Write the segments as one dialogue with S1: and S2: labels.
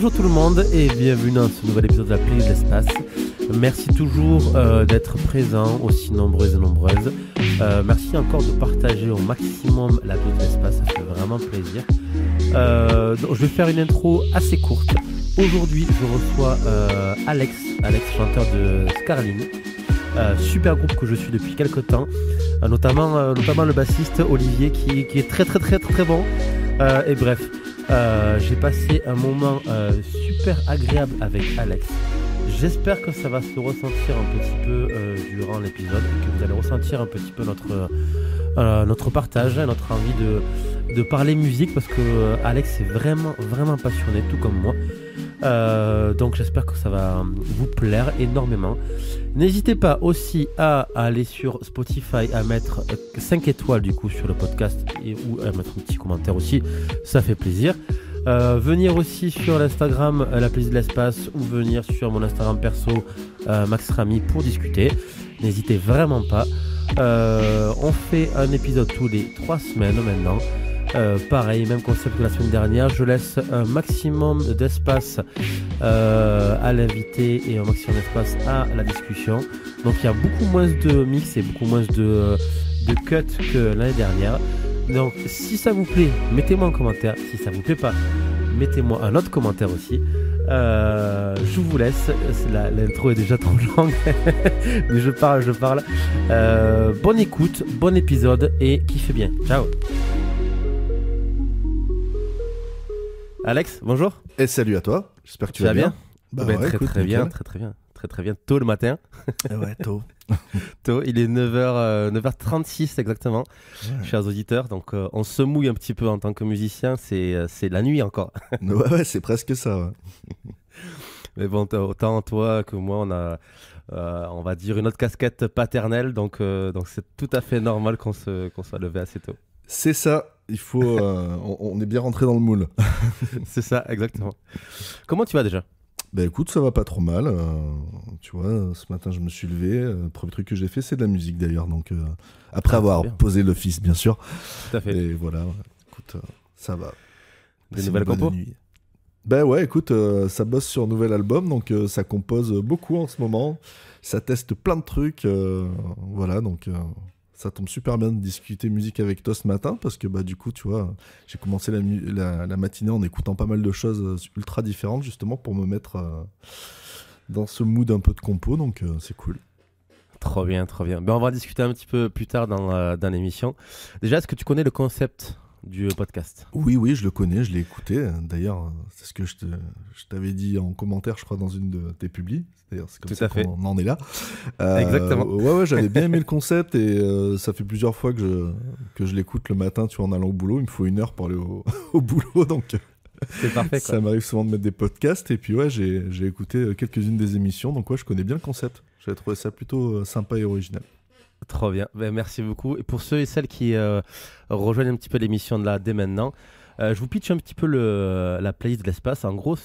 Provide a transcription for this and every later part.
S1: Bonjour tout le monde et bienvenue dans ce nouvel épisode de la playlist de l'espace. Merci toujours d'être présents, aussi nombreuses et nombreuses. Merci encore de partager au maximum la playlist de l'espace, ça fait vraiment plaisir. Donc, je vais faire une intro assez courte. Aujourd'hui, je reçois Alex, chanteur de Scarline. Super groupe que je suis depuis quelques temps, notamment le bassiste Olivier qui est très bon. Et bref, j'ai passé un moment super agréable avec Alex. J'espère que ça va se ressentir un petit peu durant l'épisode, que vous allez ressentir un petit peu notre partage, notre envie de parler musique, parce que Alex est vraiment passionné, tout comme moi. Donc j'espère que ça va vous plaire énormément. N'hésitez pas aussi à aller sur Spotify, à mettre 5 étoiles du coup sur le podcast ou à mettre un petit commentaire aussi, ça fait plaisir. Venir aussi sur l'Instagram la playlist de l'espace, ou venir sur mon Instagram perso Max Ramy pour discuter. N'hésitez vraiment pas. On fait un épisode tous les 3 semaines maintenant. Pareil, même concept que la semaine dernière. Je laisse un maximum d'espace à l'invité et un maximum d'espace à la discussion. Donc il y a beaucoup moins de mix et beaucoup moins de cuts que l'année dernière. Donc si ça vous plaît, mettez-moi un commentaire. Si ça vous plaît pas, mettez-moi un autre commentaire aussi. Je vous laisse. L'intro est déjà trop longue. Mais je parle. Bonne écoute, bon épisode et kiffez bien. Ciao. Alex, bonjour.
S2: Et salut à toi. J'espère que tu vas bien.
S1: Bah ouais, très bien. Tôt le matin.
S2: Ouais, tôt.
S1: Tôt, il est 9h36 exactement, chers auditeurs. Donc on se mouille un petit peu en tant que musicien, c'est la nuit encore.
S2: Ouais, c'est presque ça. Ouais.
S1: Mais bon, autant toi que moi, on va dire une autre casquette paternelle, donc c'est tout à fait normal qu'on soit levé assez tôt.
S2: C'est ça, il faut. On est bien rentré dans le moule.
S1: C'est ça, exactement. Comment tu vas déjà ?
S2: Bah écoute, ça va pas trop mal. Tu vois, ce matin je me suis levé. Le premier truc que j'ai fait, c'est de la musique d'ailleurs. Donc après avoir posé l'office, bien sûr.
S1: Tout à fait.
S2: Et voilà, écoute, ça va.
S1: Des nouvelles compos ?
S2: Bah ouais, écoute, ça bosse sur un nouvel album, donc ça compose beaucoup en ce moment. Ça teste plein de trucs. Voilà, donc. Ça tombe super bien de discuter musique avec toi ce matin parce que bah, du coup, tu vois, j'ai commencé la matinée en écoutant pas mal de choses ultra différentes justement pour me mettre dans ce mood un peu de compo, donc c'est cool.
S1: Trop bien. Ben, on va discuter un petit peu plus tard dans l'émission. Déjà, est-ce que tu connais le concept du podcast ?
S2: Oui, je le connais, je l'ai écouté. D'ailleurs, c'est ce que je t'avais dit en commentaire, je crois, dans une de tes publis. D'ailleurs, c'est comme
S1: tout
S2: ça qu'on en est là.
S1: Exactement.
S2: Ouais, j'avais bien aimé le concept et ça fait plusieurs fois que je l'écoute le matin, tu vois, en allant au boulot. Il me faut 1 heure pour aller au boulot, donc
S1: c'est parfait.
S2: Ça m'arrive souvent de mettre des podcasts et puis ouais, j'ai écouté quelques-unes des émissions, donc ouais, je connais bien le concept. J'avais trouvé ça plutôt sympa et original.
S1: Trop bien, ben, merci beaucoup. Et pour ceux et celles qui rejoignent un petit peu l'émission de là dès maintenant, je vous pitch un petit peu la playlist de l'espace. En gros,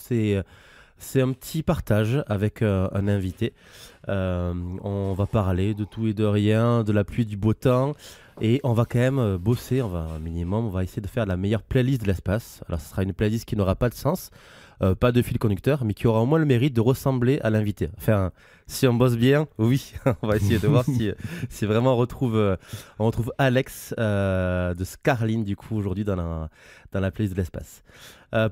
S1: c'est un petit partage avec un invité. On va parler de tout et de rien, de la pluie, du beau temps. Et on va quand même bosser, on va essayer de faire la meilleure playlist de l'espace. Alors ce sera une playlist qui n'aura pas de sens, pas de fil conducteur, mais qui aura au moins le mérite de ressembler à l'invité. Enfin, si on bosse bien, oui, on va essayer de voir si vraiment on retrouve Alex de Scarline du coup aujourd'hui dans la playlist de l'espace.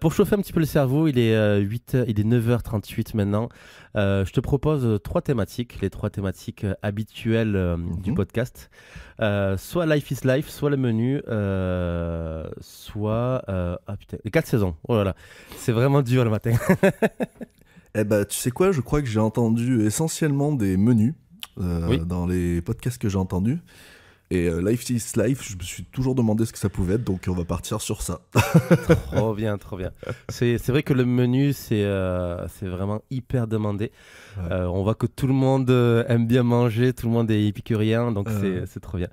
S1: Pour chauffer un petit peu le cerveau, il est 9h38 maintenant. Je te propose 3 thématiques, les 3 thématiques habituelles du podcast. Soit Life is Life, soit le menu, soit les 4 saisons. Oh là là, c'est vraiment dur le matin.
S2: Eh ben, tu sais quoi, je crois que j'ai entendu essentiellement des menus dans les podcasts que j'ai entendus. Et Life is Life, je me suis toujours demandé ce que ça pouvait être, donc on va partir sur ça.
S1: Trop bien. C'est vrai que le menu, c'est vraiment hyper demandé. Ouais. On voit que tout le monde aime bien manger, tout le monde est épicurien, donc c'est trop bien.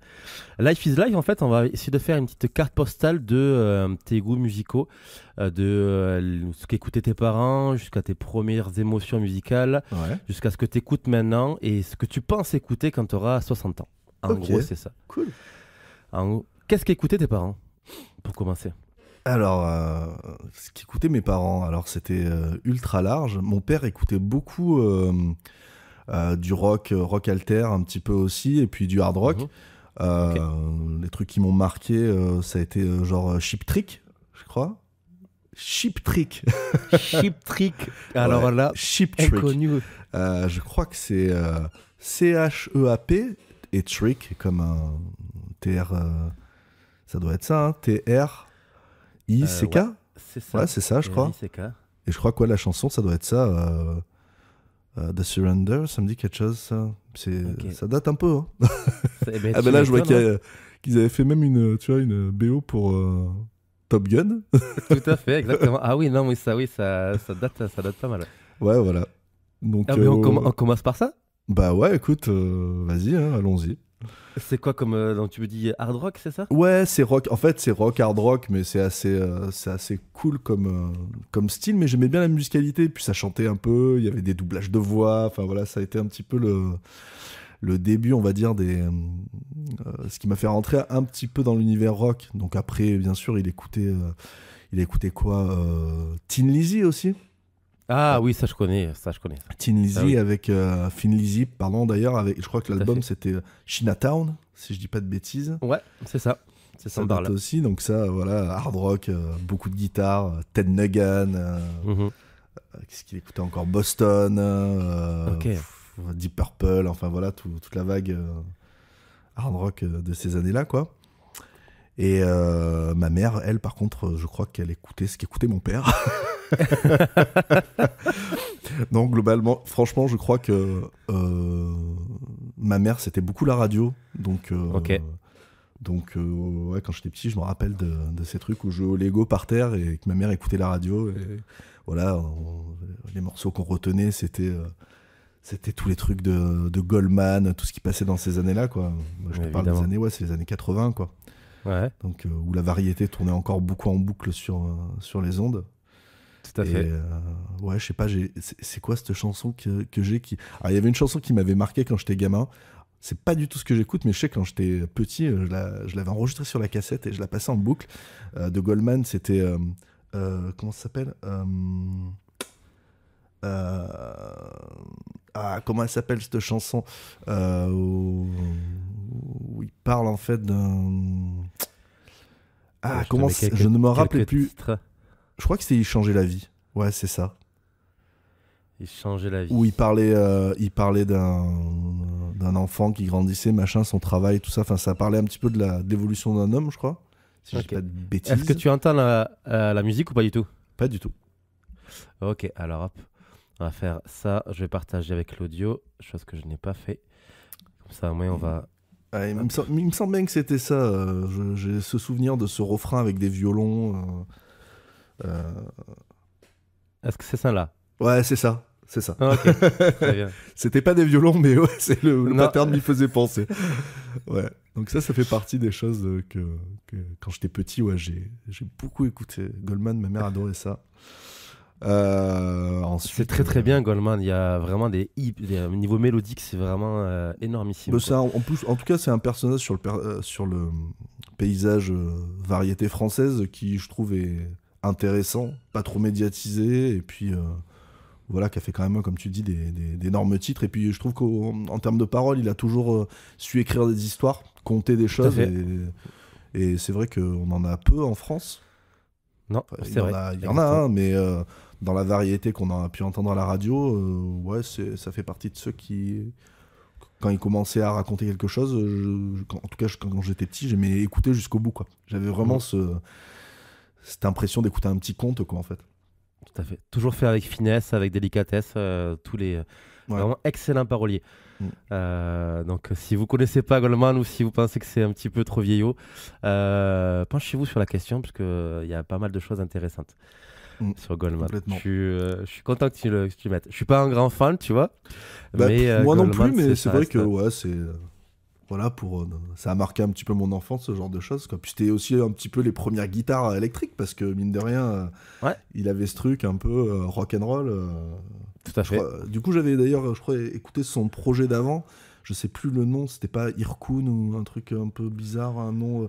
S1: Life is Life, en fait, on va essayer de faire une petite carte postale de tes goûts musicaux, de ce qu'écoutaient tes parents, jusqu'à tes premières émotions musicales, jusqu'à ce que tu écoutes maintenant et ce que tu penses écouter quand tu auras 60 ans. En gros, c'est ça.
S2: Cool.
S1: Qu'est-ce qu'écoutaient tes parents, pour commencer ?
S2: Alors, ce qu'écoutaient mes parents, alors c'était ultra large. Mon père écoutait beaucoup du rock, rock alter un petit peu aussi, et puis du hard rock.
S1: Mhm. Ok.
S2: Les trucs qui m'ont marqué, ça a été genre Cheap Trick, je crois. Cheap Trick.
S1: Cheap Trick. Alors
S2: Ouais,
S1: là,
S2: Cheap Trick.
S1: inconnu.
S2: Je crois que c'est CHEAP et Trick comme un TR. Ça doit être ça, hein, TRICK.
S1: Ouais, c'est ça.
S2: Ouais, c'est ça, je crois.
S1: RICK.
S2: Et je crois que la chanson, ça doit être ça. The Surrender, ça me dit quelque chose, ça.
S1: Ok.
S2: Ça date un peu. Hein.
S1: Eh ben,
S2: Ah
S1: tu
S2: ben là, je vois
S1: m'étonnes, hein.
S2: qu'ils avaient fait même une BO pour Top Gun.
S1: Tout à fait, exactement. Ah oui, non, oui, ça date pas mal.
S2: Ouais, voilà. Donc,
S1: Ah, mais on commence par ça?
S2: bah ouais, écoute, vas-y, hein, allons-y.
S1: C'est quoi comme. Donc tu me dis hard rock, c'est ça?
S2: Ouais, c'est rock. En fait, c'est rock, hard rock, mais c'est assez cool comme style. Mais j'aimais bien la musicalité. Puis ça chantait un peu. Il y avait des doublages de voix. Enfin voilà, ça a été un petit peu le début, on va dire, ce qui m'a fait rentrer un petit peu dans l'univers rock. Donc après, bien sûr, il écoutait quoi Tin Lizzy aussi.
S1: Ah oui, ça je connais.
S2: Tin Lizzy
S1: Ah oui.
S2: avec Thin Lizzy, pardon d'ailleurs. Je crois que
S1: Tout à
S2: l'album
S1: fait.
S2: c'était Chinatown, si je dis pas de bêtises.
S1: Ouais, c'est ça. C'est ça
S2: Ça
S1: me parle.
S2: date aussi, donc ça, voilà, hard rock, beaucoup de guitare, Ted Nuggan,
S1: Mhm.
S2: qu'est-ce qu'il écoutait encore Boston,
S1: Ok.
S2: Deep Purple, enfin voilà, toute la vague hard rock de ces années-là, quoi. Et ma mère, elle, par contre, je crois qu'elle écoutait ce qu'écoutait mon père. Donc, globalement, franchement, je crois que ma mère, c'était beaucoup la radio. Donc,
S1: Ok.
S2: ouais, quand j'étais petit, je me rappelle de ces trucs où je jouais au Lego par terre et que ma mère écoutait la radio. Et voilà, les morceaux qu'on retenait, c'était tous les trucs de Goldman, tout ce qui passait dans ces années-là, quoi. Moi, je te parle des
S1: Évidemment.
S2: années, ouais, c'est les années 80, quoi.
S1: Ouais,
S2: Donc, où la variété tournait encore beaucoup en boucle sur les ondes.
S1: tout à
S2: Et
S1: fait.
S2: ouais, je sais pas, c'est quoi cette chanson que j'ai qui... Alors, il y avait une chanson qui m'avait marqué quand j'étais gamin. C'est pas du tout ce que j'écoute, mais je sais que quand j'étais petit, je l'avais enregistré sur la cassette et je la passais en boucle. De Goldman, c'était... comment ça s'appelle comment elle s'appelle cette chanson où il parle en fait d'un...
S1: Je te mets
S2: je ne me rappelais
S1: quelques
S2: plus.
S1: titres.
S2: Je crois que c'est Il changeait la vie. Ouais, c'est ça.
S1: Il changeait la vie.
S2: Où il parlait d'un enfant qui grandissait, machin, son travail, tout ça. Enfin, ça parlait un petit peu de l'évolution d'un homme, je crois. Si je dis
S1: Ok.
S2: pas de bêtises.
S1: Est-ce que tu entends la musique ou pas du tout?
S2: Pas du tout.
S1: Ok, alors hop, on va faire ça. Je vais partager avec l'audio, chose que je n'ai pas fait. Comme ça, au moins, on va.
S2: Ouais, il me semble bien que c'était ça. J'ai ce souvenir de ce refrain avec des violons.
S1: Est-ce que c'est ça là?
S2: Ouais, c'est ça. C'est ça.
S1: Ah, ok, très bien.
S2: C'était pas des violons, mais ouais, c'est le
S1: Non.
S2: pattern m'y faisait penser. Ouais. Donc ça fait partie des choses que quand j'étais petit, ouais, j'ai beaucoup écouté Goldman. Ma mère adorait ça. Ensuite,
S1: C'est très très bien, Goldman. Il y a vraiment au niveau mélodique, c'est vraiment énormissime.
S2: bah,
S1: Quoi.
S2: en plus, en tout cas, c'est un personnage sur le paysage variété française qui, je trouve, est intéressant, pas trop médiatisé, et puis voilà, qui a fait quand même, comme tu dis, d'énormes titres. Et puis, je trouve qu'en termes de paroles, il a toujours su écrire des histoires, conter des
S1: à
S2: choses,
S1: fait.
S2: et c'est vrai qu'on en a peu en France.
S1: Non,
S2: Enfin,
S1: c'est vrai.
S2: il y en a, hein, mais dans la variété qu'on a pu entendre à la radio, ouais, ça fait partie de ceux qui, quand ils commençaient à raconter quelque chose, en tout cas quand j'étais petit, j'aimais écouter jusqu'au bout, quoi. J'avais vraiment cette impression d'écouter un petit conte, quoi, en fait.
S1: Tout à fait. Toujours fait avec finesse, avec délicatesse,
S2: Ouais.
S1: vraiment excellents paroliers.
S2: Mm.
S1: Donc, si vous connaissez pas Goldman ou si vous pensez que c'est un petit peu trop vieillot, penchez-vous sur la question parce que il y a pas mal de choses intéressantes sur Goldman.
S2: Complètement.
S1: Je suis content que tu le mettes. Je suis pas un grand fan, tu vois,
S2: Bah,
S1: mais
S2: moi non
S1: Goldman,
S2: plus, mais c'est
S1: ça
S2: vrai
S1: reste-
S2: que ouais, voilà, ça a marqué un petit peu mon enfance, ce genre de choses, quoi. Puis c'était aussi un petit peu les premières guitares électriques, parce que mine de rien,
S1: Ouais.
S2: il avait ce truc un peu rock'n'roll.
S1: Tout à fait.
S2: Du coup, j'avais d'ailleurs, je crois, écouté son projet d'avant. Je sais plus le nom, c'était pas Irkun ou un truc un peu bizarre, un nom.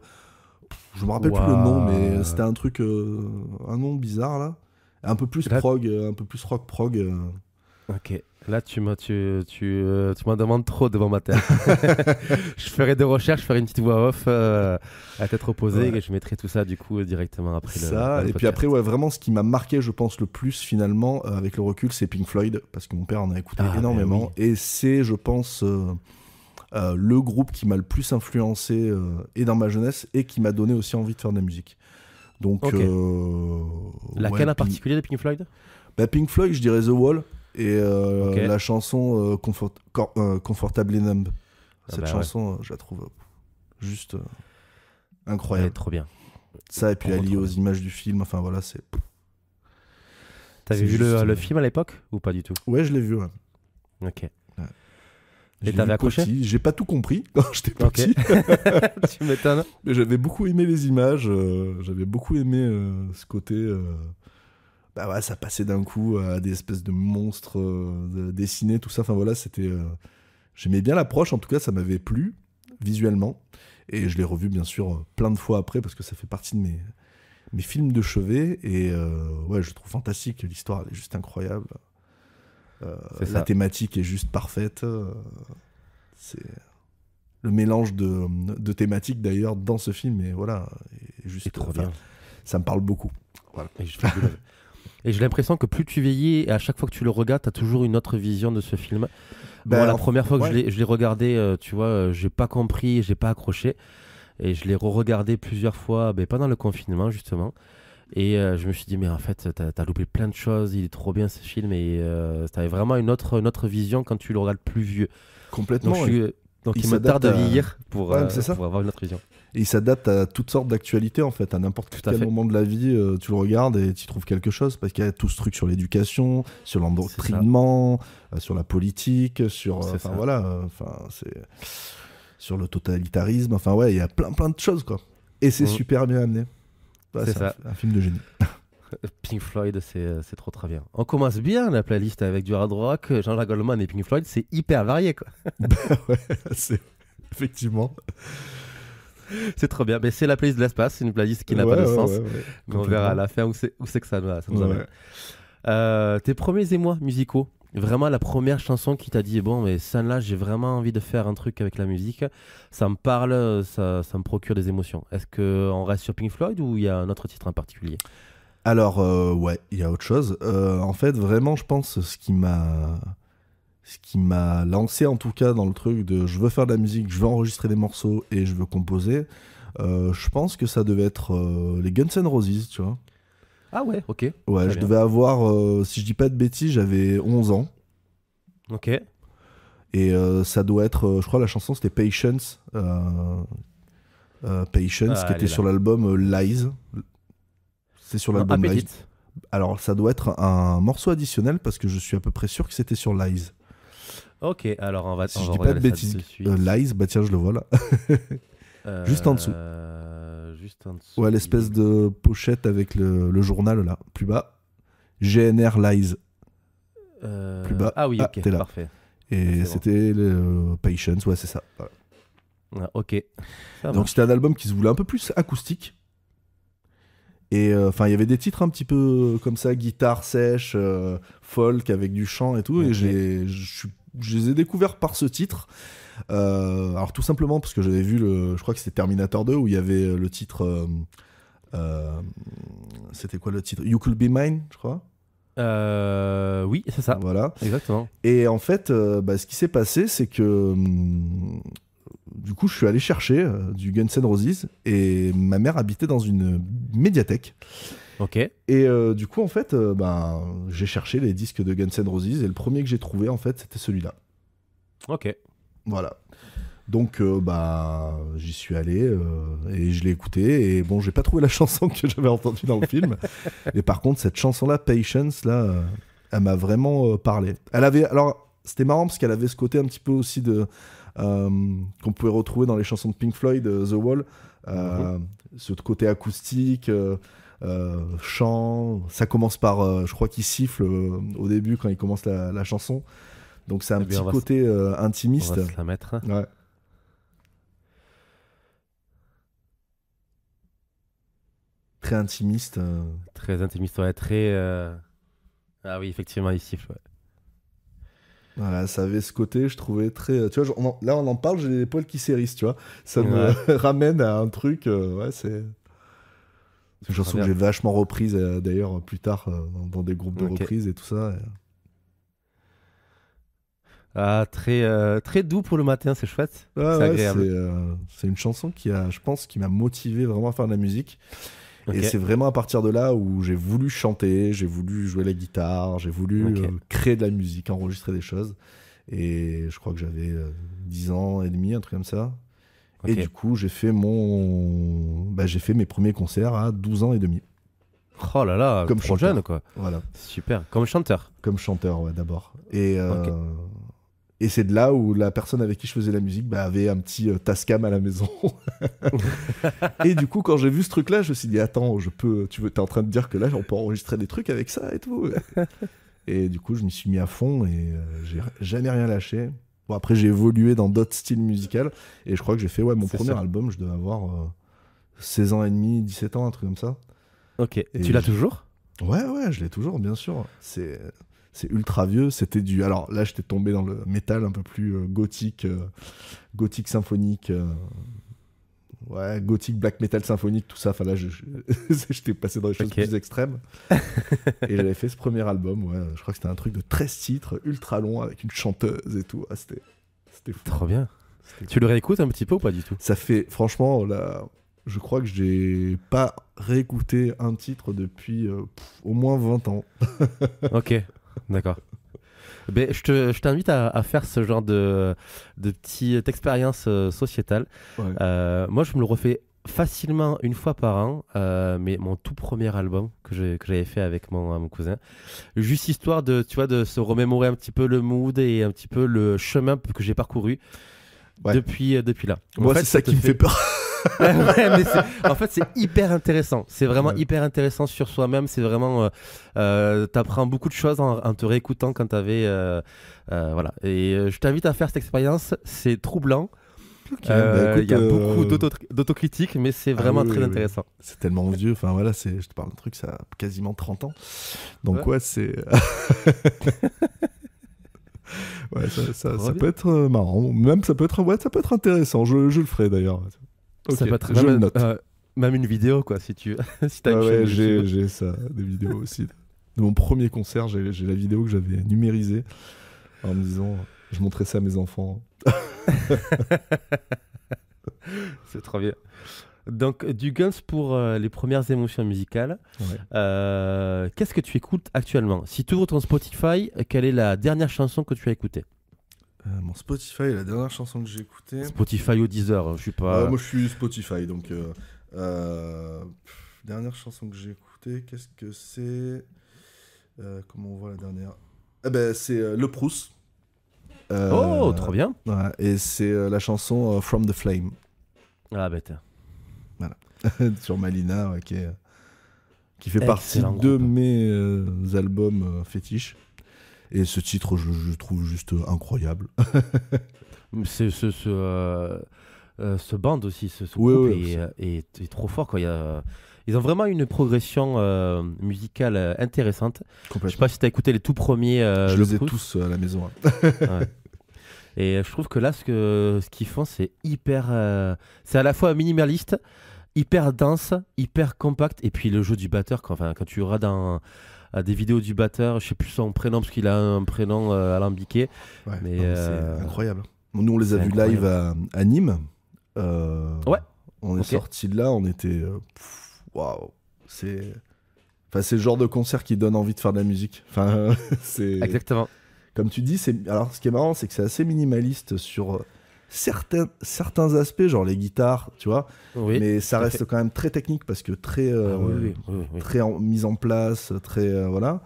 S2: Je me rappelle plus le nom, mais c'était un truc, un nom bizarre là. Un peu plus prog, un peu plus rock prog.
S1: Ok, là tu m'en demandes trop devant ma tête. Je ferai des recherches, je ferai une petite voix off à tête reposée et je mettrai tout ça du coup directement après
S2: ça. Et puis après, ouais, vraiment ce qui m'a marqué, je pense, le plus finalement, avec le recul, c'est Pink Floyd, parce que mon père en a écouté énormément. Oui. Et c'est, je pense, le groupe qui m'a le plus influencé et dans ma jeunesse et qui m'a donné aussi envie de faire de la musique. Donc,
S1: laquelle en particulier de Pink Floyd?
S2: Pink Floyd, je dirais The Wall. Et la chanson Comfortably Numb. Cette chanson, je la trouve juste incroyable.
S1: Elle est trop bien.
S2: Ça, et puis elle est liée aux images du film. Enfin voilà, c'est.
S1: T'avais vu le film à l'époque ou pas du tout?
S2: Ouais, je l'ai vu. Ouais.
S1: Ok. Ouais. Et t'avais accroché?
S2: J'ai pas tout compris quand j'étais petit.
S1: Tu m'étonnes.
S2: Mais j'avais beaucoup aimé les images. J'avais beaucoup aimé ce côté. Bah ouais, ça passait d'un coup à des espèces de monstres dessinés, tout ça. Enfin voilà, c'était. J'aimais bien l'approche, en tout cas, ça m'avait plu visuellement. Et je l'ai revu, bien sûr, plein de fois après, parce que ça fait partie de mes films de chevet. Et ouais, je le trouve fantastique. L'histoire, elle est juste incroyable. La thématique est juste parfaite. C'est le mélange de thématiques, d'ailleurs, dans ce film. Et voilà, est juste
S1: trop bien.
S2: Ça me parle beaucoup. Voilà.
S1: Et j'ai l'impression que plus tu vieillis, et à chaque fois que tu le regardes, tu as toujours une autre vision de ce film. La première fois que je l'ai regardé, tu vois, j'ai pas compris, j'ai pas accroché. Et je l'ai re-regardé plusieurs fois pendant le confinement, justement. Et je me suis dit, mais en fait, t'as loupé plein de choses, il est trop bien ce film. Et t'avais vraiment une autre vision quand tu le regardes plus vieux.
S2: Complètement.
S1: Donc il me tarde de vieillir pour avoir une autre vision.
S2: Et il s'adapte à toutes sortes d'actualités, en fait. À n'importe quel moment de la vie, tu le regardes et tu trouves quelque chose. Parce qu'il y a tout ce truc sur l'éducation, sur l'endoctrinement, sur la politique, sur sur le totalitarisme. Enfin, ouais, il y a plein de choses, quoi. Et c'est super bien amené. Ouais, c'est un film de génie.
S1: Pink Floyd, c'est trop très bien. On commence bien la playlist avec du hard rock, Jean-Jacques Goldman et Pink Floyd, c'est hyper varié, quoi.
S2: Ouais, c'est effectivement.
S1: C'est trop bien, mais c'est la playlist de l'espace, c'est une playlist qui n'a pas de sens. Mais on verra à la fin où c'est que ça nous amène. Tes premiers émois musicaux, vraiment la première chanson qui t'a dit bon, mais celle-là, j'ai vraiment envie de faire un truc avec la musique, ça me parle, ça me procure des émotions. Est-ce qu'on reste sur Pink Floyd ou il y a un autre titre en particulier?
S2: Alors, ouais, il y a autre chose. En fait, vraiment, je pense ce qui m'a lancé, en tout cas, dans le truc de je veux faire de la musique, je veux enregistrer des morceaux et je veux composer, je pense que ça devait être les Guns N' Roses, tu vois.
S1: Ah ouais, ok.
S2: Ouais, je devais avoir, si je dis pas de bêtises, j'avais 11 ans.
S1: Ok.
S2: Et ça doit être, je crois, la chanson c'était Patience. Patience, qui était sur l'album Lies. C'est sur l'album Lies. Alors, ça doit être un morceau additionnel parce que je suis à peu près sûr que c'était sur Lies.
S1: Ok, alors on va
S2: si je dis pas de bêtises. Lies, bah tiens, je le vois là. Juste en dessous. Ouais, l'espèce de pochette avec le journal là, plus bas. GNR Lies. Plus bas.
S1: Ah oui, ok,
S2: t'es là.
S1: Parfait.
S2: Et c'était le Patience, ouais, c'est ça. Ouais.
S1: Ah, ok.
S2: Donc c'était un album qui se voulait un peu plus acoustique. Et enfin, il y avait des titres un petit peu comme ça, guitare sèche, folk avec du chant et tout. Okay. Et je les ai découverts par ce titre. Alors tout simplement parce que j'avais vu je crois que c'était Terminator 2 où il y avait le titre. C'était quoi le titre? You Could Be Mine, je crois.
S1: Oui, c'est ça.
S2: Voilà.
S1: Exactement.
S2: Et en fait, ce qui s'est passé, c'est que du coup, je suis allé chercher du Guns N' Roses et ma mère habitait dans une médiathèque.
S1: Ok.
S2: Et du coup, en fait, j'ai cherché les disques de Guns N' Roses et le premier que j'ai trouvé, en fait, c'était celui-là.
S1: Ok.
S2: Voilà. Donc, j'y suis allé et je l'ai écouté. Et bon, j'ai pas trouvé la chanson que j'avais entendue dans le film. Et par contre, cette chanson-là, Patience, là, elle m'a vraiment parlé. Alors, c'était marrant parce qu'elle avait ce côté un petit peu aussi de qu'on pouvait retrouver dans les chansons de Pink Floyd, The Wall, ce côté acoustique, chant. Ça commence par, je crois qu'il siffle au début quand il commence la chanson. Donc c'est un petit côté intimiste.
S1: On va se la mettre.
S2: Ouais. très intimiste.
S1: Très intimiste, ouais, très. Ah oui, effectivement, il siffle. Ouais.
S2: Voilà, ça avait ce côté, je trouvais très. Tu vois, là on en parle, j'ai les poils qui s'hérissent, tu vois. Ça me
S1: Ouais.
S2: ramène à un truc. Ouais, c'est une chanson que
S1: Bien.
S2: j'ai vachement reprise d'ailleurs plus tard dans des groupes de
S1: Ok.
S2: reprises et tout ça.
S1: Ah, très doux pour le matin, c'est chouette.
S2: Ouais,
S1: C'est
S2: ouais,
S1: agréable.
S2: c'est une chanson je pense, qui m'a motivé vraiment à faire de la musique.
S1: Ok.
S2: Et c'est vraiment à partir de là où j'ai voulu chanter, j'ai voulu jouer la guitare, j'ai voulu
S1: Ok.
S2: créer de la musique, enregistrer des choses. Et je crois que j'avais 10 ans et demi, un truc comme ça. Et
S1: Ok.
S2: du coup, j'ai fait mes premiers concerts à 12 ans et demi.
S1: Oh là là,
S2: Comme
S1: trop
S2: chanteur.
S1: jeune, quoi.
S2: Voilà,
S1: Super. Comme chanteur.
S2: comme chanteur, ouais, d'abord.
S1: Ok.
S2: Et c'est de là où la personne avec qui je faisais la musique avait un petit Tascam à la maison. Et du coup, quand j'ai vu ce truc-là, je me suis dit, attends, t'es en train de dire que là, on peut enregistrer des trucs avec ça et tout. Et du coup, je m'y suis mis à fond et j'ai jamais rien lâché. Bon, après, j'ai évolué dans d'autres styles musicaux et je crois que j'ai fait mon
S1: C'est
S2: premier
S1: sûr.
S2: album, je devais avoir 16 ans et demi, 17 ans, un truc comme ça.
S1: Ok.
S2: Et
S1: Tu l'as toujours?
S2: Ouais, je l'ai toujours, bien sûr. C'est ultra vieux. Alors là, j'étais tombé dans le métal un peu plus gothique, gothique symphonique. Ouais, gothique, black metal symphonique, tout ça. Enfin là, j'étais passé dans les choses
S1: Ok.
S2: plus extrêmes. Et j'avais fait ce premier album, ouais. Je crois que c'était un truc de 13 titres, ultra long, avec une chanteuse et tout. Ah, c'était fou.
S1: Trop bien.
S2: C'était
S1: Tu le réécoutes un petit peu ou pas du tout?
S2: Ça fait, franchement, là, je crois que j'ai pas réécouté un titre depuis au moins 20 ans.
S1: Ok. D'accord. Ben, je t'invite à faire ce genre de petite expérience sociétale.
S2: Ouais.
S1: Moi, je me le refais facilement une fois par an, mais mon tout premier album que j'avais fait avec mon cousin, juste histoire tu vois, de se remémorer un petit peu le mood et un petit peu le chemin que j'ai parcouru
S2: Ouais.
S1: depuis là.
S2: Moi,
S1: En fait,
S2: c'est ça
S1: te
S2: qui me fait peur.
S1: Ouais, mais en fait, c'est hyper intéressant. C'est vraiment
S2: Ouais.
S1: hyper intéressant sur soi-même. C'est vraiment. T'apprends beaucoup de choses en te réécoutant quand t'avais. Voilà. Et je t'invite à faire cette expérience. C'est troublant.
S2: Ok, bah, écoute,
S1: Il y a beaucoup d'autocritique, mais c'est vraiment
S2: oui,
S1: très
S2: oui.
S1: intéressant.
S2: C'est tellement vieux. Enfin, voilà, je te parle d'un truc, ça a quasiment 30 ans. Donc, ouais, c'est. Ouais,
S1: Trop
S2: ça
S1: bien.
S2: peut être marrant. Même, ça peut être intéressant. Je le ferai d'ailleurs. Ok,
S1: Ça peut être
S2: je le
S1: même,
S2: note.
S1: même une vidéo, quoi, si tu si t'as
S2: Ouais,
S1: une
S2: ouais,
S1: chaîne YouTube.
S2: j'ai ça, des vidéos aussi. De mon premier concert, j'ai la vidéo que j'avais numérisée en me disant, je montrais ça à mes enfants.
S1: C'est trop bien. Donc, du Guns pour les premières émotions musicales.
S2: Ouais.
S1: Qu'est-ce que tu écoutes actuellement? Si tu ouvres ton Spotify, quelle est la dernière chanson que tu as écoutée?
S2: Mon Spotify, la dernière chanson que j'ai écoutée.
S1: Spotify ou Deezer, je suis pas.
S2: Moi, je suis Spotify, donc dernière chanson que j'ai écoutée, qu'est-ce que c'est comment on voit la dernière? Eh ben, c'est Le Proust.
S1: Oh, trop bien.
S2: Ouais, et c'est la chanson From the Flame
S1: Ah, bête.
S2: sur Malina, ouais, qui fait partie
S1: Excellent
S2: de
S1: groupe.
S2: mes albums fétiches. Et ce titre, je trouve juste incroyable.
S1: C'est ce band aussi, ce
S2: Ouais,
S1: groupe
S2: ouais,
S1: est trop fort, quoi. Ils ont vraiment une progression musicale intéressante. Je sais
S2: Complètement.
S1: pas si tu as écouté les tout premiers.
S2: Je
S1: Le
S2: les ai
S1: Proust.
S2: tous à la maison. Hein.
S1: Ouais. Et je trouve que là, ce qu'ils font, c'est hyper. C'est à la fois minimaliste, hyper dense, hyper compact. Et puis le jeu du batteur, quand tu regardes des vidéos du batteur, je sais plus son prénom parce qu'il a un prénom alambiqué.
S2: Ouais,
S1: Mais,
S2: non, c'est incroyable. Nous, on les a
S1: c'est
S2: vus
S1: incroyable.
S2: live à Nîmes.
S1: Ouais.
S2: On est
S1: Ok.
S2: sortis de là, on était. Waouh! C'est le genre de concert qui donne envie de faire de la musique. Enfin, c'est.
S1: Exactement.
S2: Comme tu dis, alors ce qui est marrant, c'est que c'est assez minimaliste sur certains aspects, genre les guitares, tu vois.
S1: Oui.
S2: Mais ça
S1: tout à
S2: reste
S1: fait.
S2: quand même très technique parce que très,
S1: Ah oui.
S2: très mise en place, très. Voilà.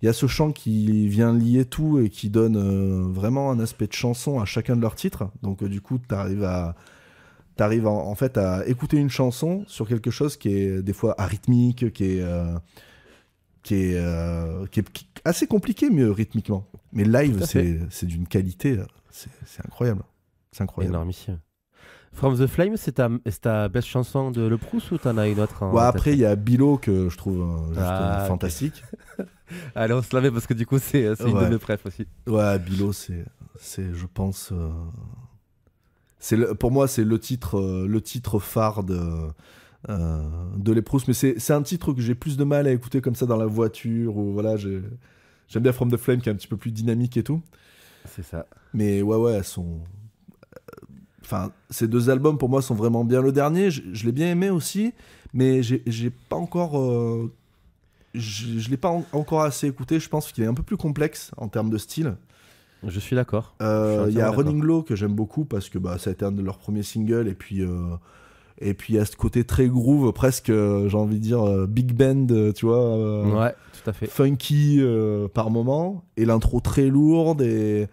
S2: Il y a ce chant qui vient lier tout et qui donne vraiment un aspect de chanson à chacun de leurs titres. Donc, du coup, t'arrives en fait à écouter une chanson sur quelque chose qui est des fois arythmique, qui est assez compliqué, mais rythmiquement. Mais live,
S1: Tout à fait.
S2: c'est d'une qualité, c'est incroyable. C'est incroyable.
S1: Énormissime. From the Flame, c'est ta best chanson de Le Proust ou t'en as une autre en
S2: Ouais,
S1: tête?
S2: après, il y a Bilo que je trouve juste
S1: Ah, ok.
S2: fantastique.
S1: Allez, on se la met parce que du coup, c'est une de
S2: Ouais.
S1: mes préf aussi.
S2: Ouais, Bilo, je pense, pour moi, c'est le titre phare de Les Proust. Mais c'est un titre que j'ai plus de mal à écouter comme ça dans la voiture. Ou voilà, j'aime bien From the Flame qui est un petit peu plus dynamique et tout.
S1: C'est ça.
S2: Mais ouais, elles sont. Enfin, ces deux albums pour moi sont vraiment bien. Le dernier, je l'ai bien aimé aussi, mais j'ai pas encore. Je l'ai pas encore assez écouté. Je pense qu'il est un peu plus complexe en termes de style.
S1: Je suis d'accord. Je suis
S2: Il y a
S1: entièrement d'accord.
S2: Running Low que j'aime beaucoup parce que bah, ça a été un de leurs premiers singles et puis il y a ce côté très groove, presque j'ai envie de dire big band, tu vois,
S1: Ouais, tout à fait.
S2: funky par moment, et l'intro très lourde, et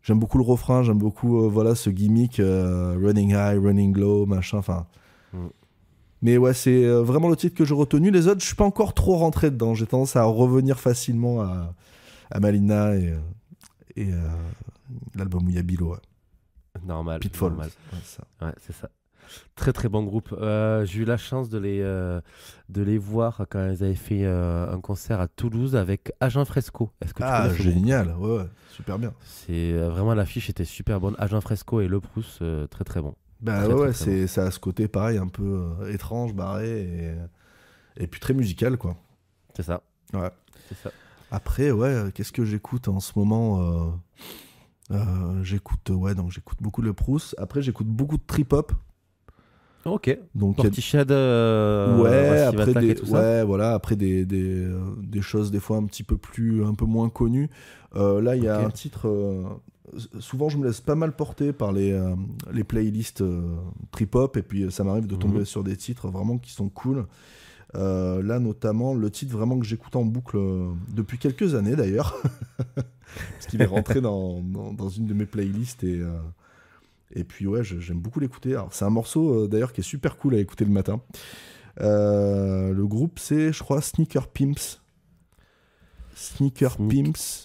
S2: j'aime beaucoup le refrain, j'aime beaucoup voilà ce gimmick running high, running low, machin, enfin.
S1: Mm.
S2: Mais ouais, c'est vraiment le titre que j'ai retenu. Les autres, je suis pas encore trop rentré dedans. J'ai tendance à revenir facilement à Malina et l'album où il y a Bilo, ouais.
S1: Normal.
S2: Pitfall.
S1: Normal.
S2: Ouais, ça.
S1: Ouais, c'est ça. Très très bon groupe. J'ai eu la chance de les voir quand ils avaient fait un concert à Toulouse avec Agent Fresco. Est-ce que tu
S2: Ah,
S1: connais ce groupe?
S2: génial, ouais, super bien.
S1: C'est vraiment l'affiche était super bonne. Agent Fresco et Le Proust, très très bon.
S2: Bah
S1: Très,
S2: ouais,
S1: très, très
S2: ça a ce côté pareil, un peu étrange, barré, et puis très musical, quoi.
S1: C'est ça.
S2: Ouais.
S1: C'est ça.
S2: Après, ouais, qu'est-ce que j'écoute en ce moment j'écoute beaucoup le Proust. Après, j'écoute beaucoup de trip-hop.
S1: Ok.
S2: Donc, il y a-
S1: Portiched,
S2: ouais,
S1: Massive
S2: après
S1: Attack et tout ça.
S2: ouais, voilà, après des choses des fois un peu moins connues. Là, il y a
S1: Ok.
S2: un titre. Souvent, je me laisse pas mal porter par les playlists trip-hop, et puis ça m'arrive de tomber
S1: Mhm.
S2: sur des titres vraiment qui sont cool. Là, notamment, le titre vraiment que j'écoute en boucle depuis quelques années d'ailleurs, parce qu'il est rentré dans une de mes playlists, et puis ouais, j'aime beaucoup l'écouter. Alors, c'est un morceau d'ailleurs qui est super cool à écouter le matin. Le groupe, c'est, je crois, Sneaker Pimps. Sneaker
S1: Sneak-
S2: Pimps.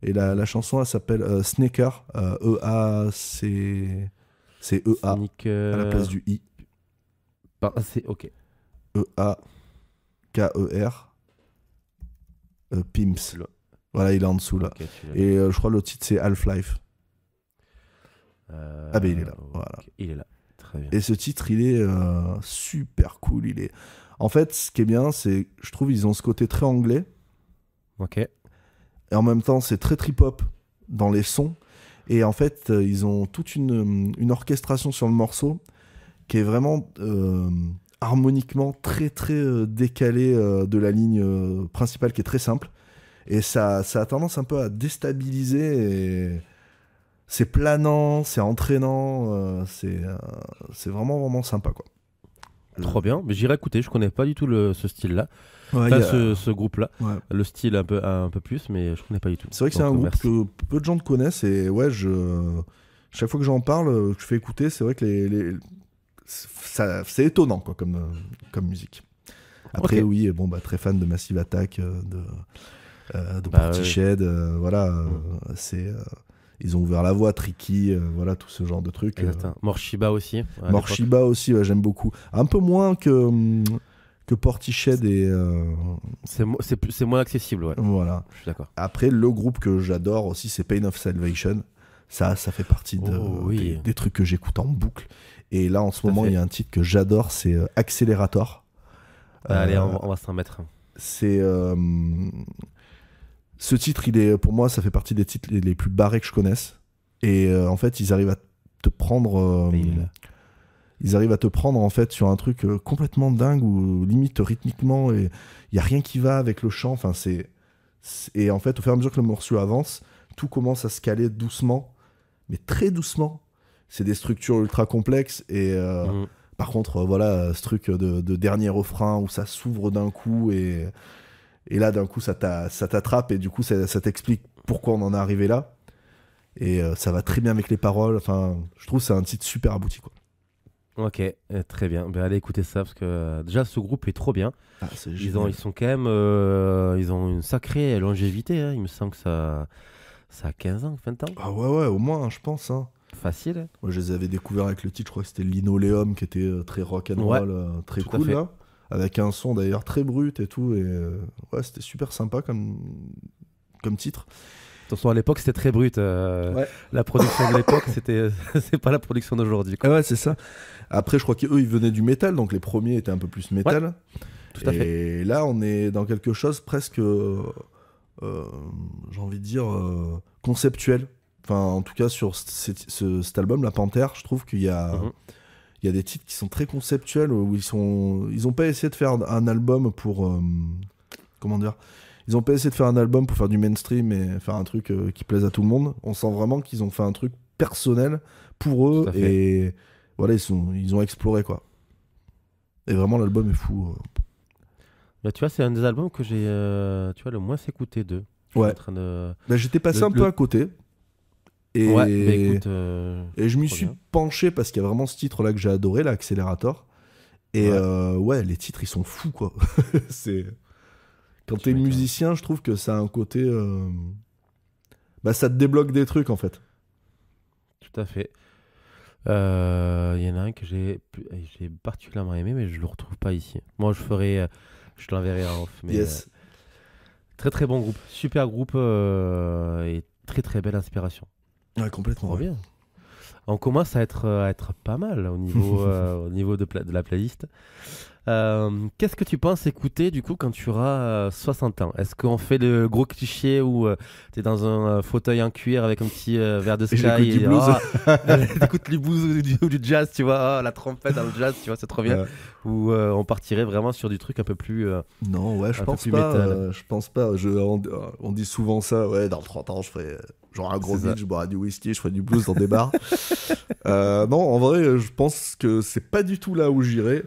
S2: Et la chanson, elle s'appelle Sneaker. E-A, c'est E-A
S1: Sneak,
S2: à la place du I.
S1: c'est ok.
S2: E-A-K-E-R. Pimps.
S1: Le-
S2: Voilà, il est en dessous là.
S1: ok, tu l'as.
S2: Et je crois le titre, c'est Half-Life. Ah ben il est là,
S1: Ok,
S2: voilà.
S1: il est là. Très bien.
S2: Et ce titre, il est super cool. En fait, ce qui est bien, c'est, je trouve, ils ont ce côté très anglais.
S1: Ok.
S2: Et en même temps, c'est très trip-hop dans les sons. Et en fait, ils ont toute une orchestration sur le morceau qui est vraiment harmoniquement très très décalée de la ligne principale, qui est très simple. Et ça a tendance un peu à déstabiliser. Et c'est planant, c'est entraînant, c'est vraiment vraiment sympa, quoi.
S1: Trop bien. Mais j'irai écouter. Je connais pas du tout ce style-là.
S2: Ouais,
S1: Enfin,
S2: il y a-
S1: ce groupe-là.
S2: ouais.
S1: Le style un peu plus, mais je connais pas du tout.
S2: C'est vrai que c'est
S1: Donc,
S2: un groupe
S1: merci.
S2: que peu de gens connaissent, et ouais, chaque fois que j'en parle, que je fais écouter, c'est vrai que c'est étonnant, quoi, comme musique. Après,
S1: Ok.
S2: oui, bon, bah, très fan de Massive Attack, de
S1: Bah,
S2: Portiched, voilà, ils ont ouvert la voie, Tricky, voilà, tout ce genre de trucs.
S1: Exactement. Morshiba aussi. à l'époque.
S2: Morshiba aussi, ouais, j'aime beaucoup. Un peu moins que Portiched, et
S1: C'est moins accessible, ouais.
S2: voilà.
S1: Je suis d'accord.
S2: Après, le groupe que j'adore aussi, c'est Pain of Salvation. Ça fait partie
S1: Oh, oui.
S2: des trucs que j'écoute en boucle. Et là, en ce
S1: Tout à
S2: moment,
S1: fait.
S2: il y a un titre que j'adore, c'est Accelerator.
S1: Allez,
S2: Euh,
S1: on va s'en mettre un.
S2: c'est ce titre, pour moi, ça fait partie des titres les plus barrés que je connaisse. Et en fait, ils arrivent à te prendre.
S1: Il est là.
S2: Ils arrivent à te prendre en fait sur un truc complètement dingue, ou limite rythmiquement, et il y a rien qui va avec le chant. Enfin, et en fait, au fur et à mesure que le morceau avance, tout commence à se caler doucement, mais très doucement. C'est des structures ultra complexes, et
S1: Mhm.
S2: par contre, voilà, ce truc de dernier refrain où ça s'ouvre d'un coup, et là, d'un coup, ça t'attrape, et du coup, ça t'explique pourquoi on en est arrivé là. Et ça va très bien avec les paroles. Enfin, je trouve que c'est un titre super abouti, quoi.
S1: Ok, très bien. Ben, allez écouter ça parce que déjà ce groupe est trop bien.
S2: Ah, c'est
S1: Ils
S2: génial.
S1: sont quand même, ils ont une sacrée longévité. Hein. Il me semble que ça a 15 ans, 20 ans.
S2: Ah ouais, au moins, je pense. Hein.
S1: facile.
S2: Moi, je les avais découverts avec le titre, je crois que c'était Linoleum, qui était très rock and
S1: Ouais,
S2: roll, très
S1: tout à
S2: cool,
S1: fait.
S2: là. Avec un son d'ailleurs très brut et tout. Et ouais, c'était super sympa comme titre.
S1: Attention, à l'époque, c'était très brut.
S2: Ouais.
S1: La production de l'époque, c'est pas la production d'aujourd'hui, quoi.
S2: Ah ouais, c'est ça. Après, je crois qu'eux, ils venaient du métal, donc les premiers étaient un peu plus métal.
S1: Tout à fait.
S2: Et là, on est dans quelque chose presque, j'ai envie de dire, conceptuel. Enfin, en tout cas, sur cet album, La Panthère, je trouve qu'il y a,
S1: Mhm.
S2: il y a des titres qui sont très conceptuels, où ils ont pas essayé de faire un album pour, comment dire, ils ont pas essayé de faire un album pour faire du mainstream et faire un truc qui plaise à tout le monde. On sent vraiment qu'ils ont fait un truc personnel pour eux
S1: Tout à fait.
S2: et voilà, ils ont exploré quoi. Et vraiment, l'album est fou.
S1: Bah, tu vois, c'est un des albums que j'ai tu vois, le moins écouté d'eux. Je suis
S2: Ouais.
S1: en train de...
S2: Bah, j'étais passé
S1: Le-
S2: un peu
S1: le-
S2: à côté. Et,
S1: Ouais, bah écoute,
S2: et je m'y
S1: trop
S2: suis
S1: bien.
S2: penché parce qu'il y a vraiment ce titre-là que j'ai adoré, l'Accélérateur. Et
S1: Ouais.
S2: ouais, les titres, ils sont fous, quoi. c'est... Quand
S1: Tu
S2: t'es
S1: m'étonnes.
S2: musicien, je trouve que ça a un côté... Bah, ça te débloque des trucs, en fait.
S1: Tout à fait. Il y en a un que j'ai particulièrement aimé, mais je le retrouve pas ici. Moi, je te l'enverrai en off. Mais,
S2: Yes.
S1: très très bon groupe, super groupe et très très belle inspiration.
S2: Ouais, complètement.
S1: Trop
S2: Ouais.
S1: bien. On commence à être pas mal au niveau, au niveau de la playlist. Qu'est-ce que tu penses écouter du coup quand tu auras 60 ans? Est-ce qu'on fait le gros cliché où tu es dans un fauteuil en cuir avec un petit verre de
S2: Et j'écoute
S1: Sky
S2: du blues.
S1: t'écoutes du blues ou du jazz, tu vois, la trompette dans le jazz, tu vois, c'est trop bien.
S2: Ouais.
S1: Ou on partirait vraiment sur du truc un peu plus...
S2: Non, ouais, je
S1: Un peu
S2: pense
S1: plus
S2: pas.
S1: métal.
S2: Je pense pas. On dit souvent ça. Ouais, dans 30 ans, je ferai genre un gros
S1: C'est ça.
S2: beat, je boirai du whisky, je ferai du blues dans des bars. Non, en vrai, je pense que c'est pas du tout là où j'irai.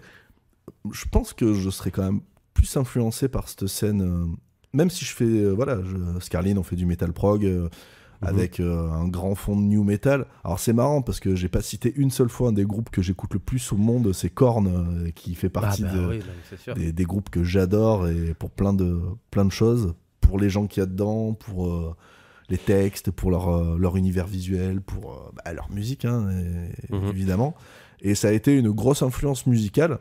S2: Je pense que je serais quand même plus influencé par cette scène. Même si je fais. Voilà, Scarline, on fait du metal prog. Avec un grand fond de new metal. Alors c'est marrant parce que j'ai pas cité une seule fois un des groupes que j'écoute le plus au monde, c'est Korn, qui fait partie
S1: oui, non, mais c'est sûr.
S2: des groupes que j'adore et pour plein de choses, pour les gens qu'il y a dedans, pour les textes, pour leur univers visuel, pour leur musique hein, évidemment. Et ça a été une grosse influence musicale.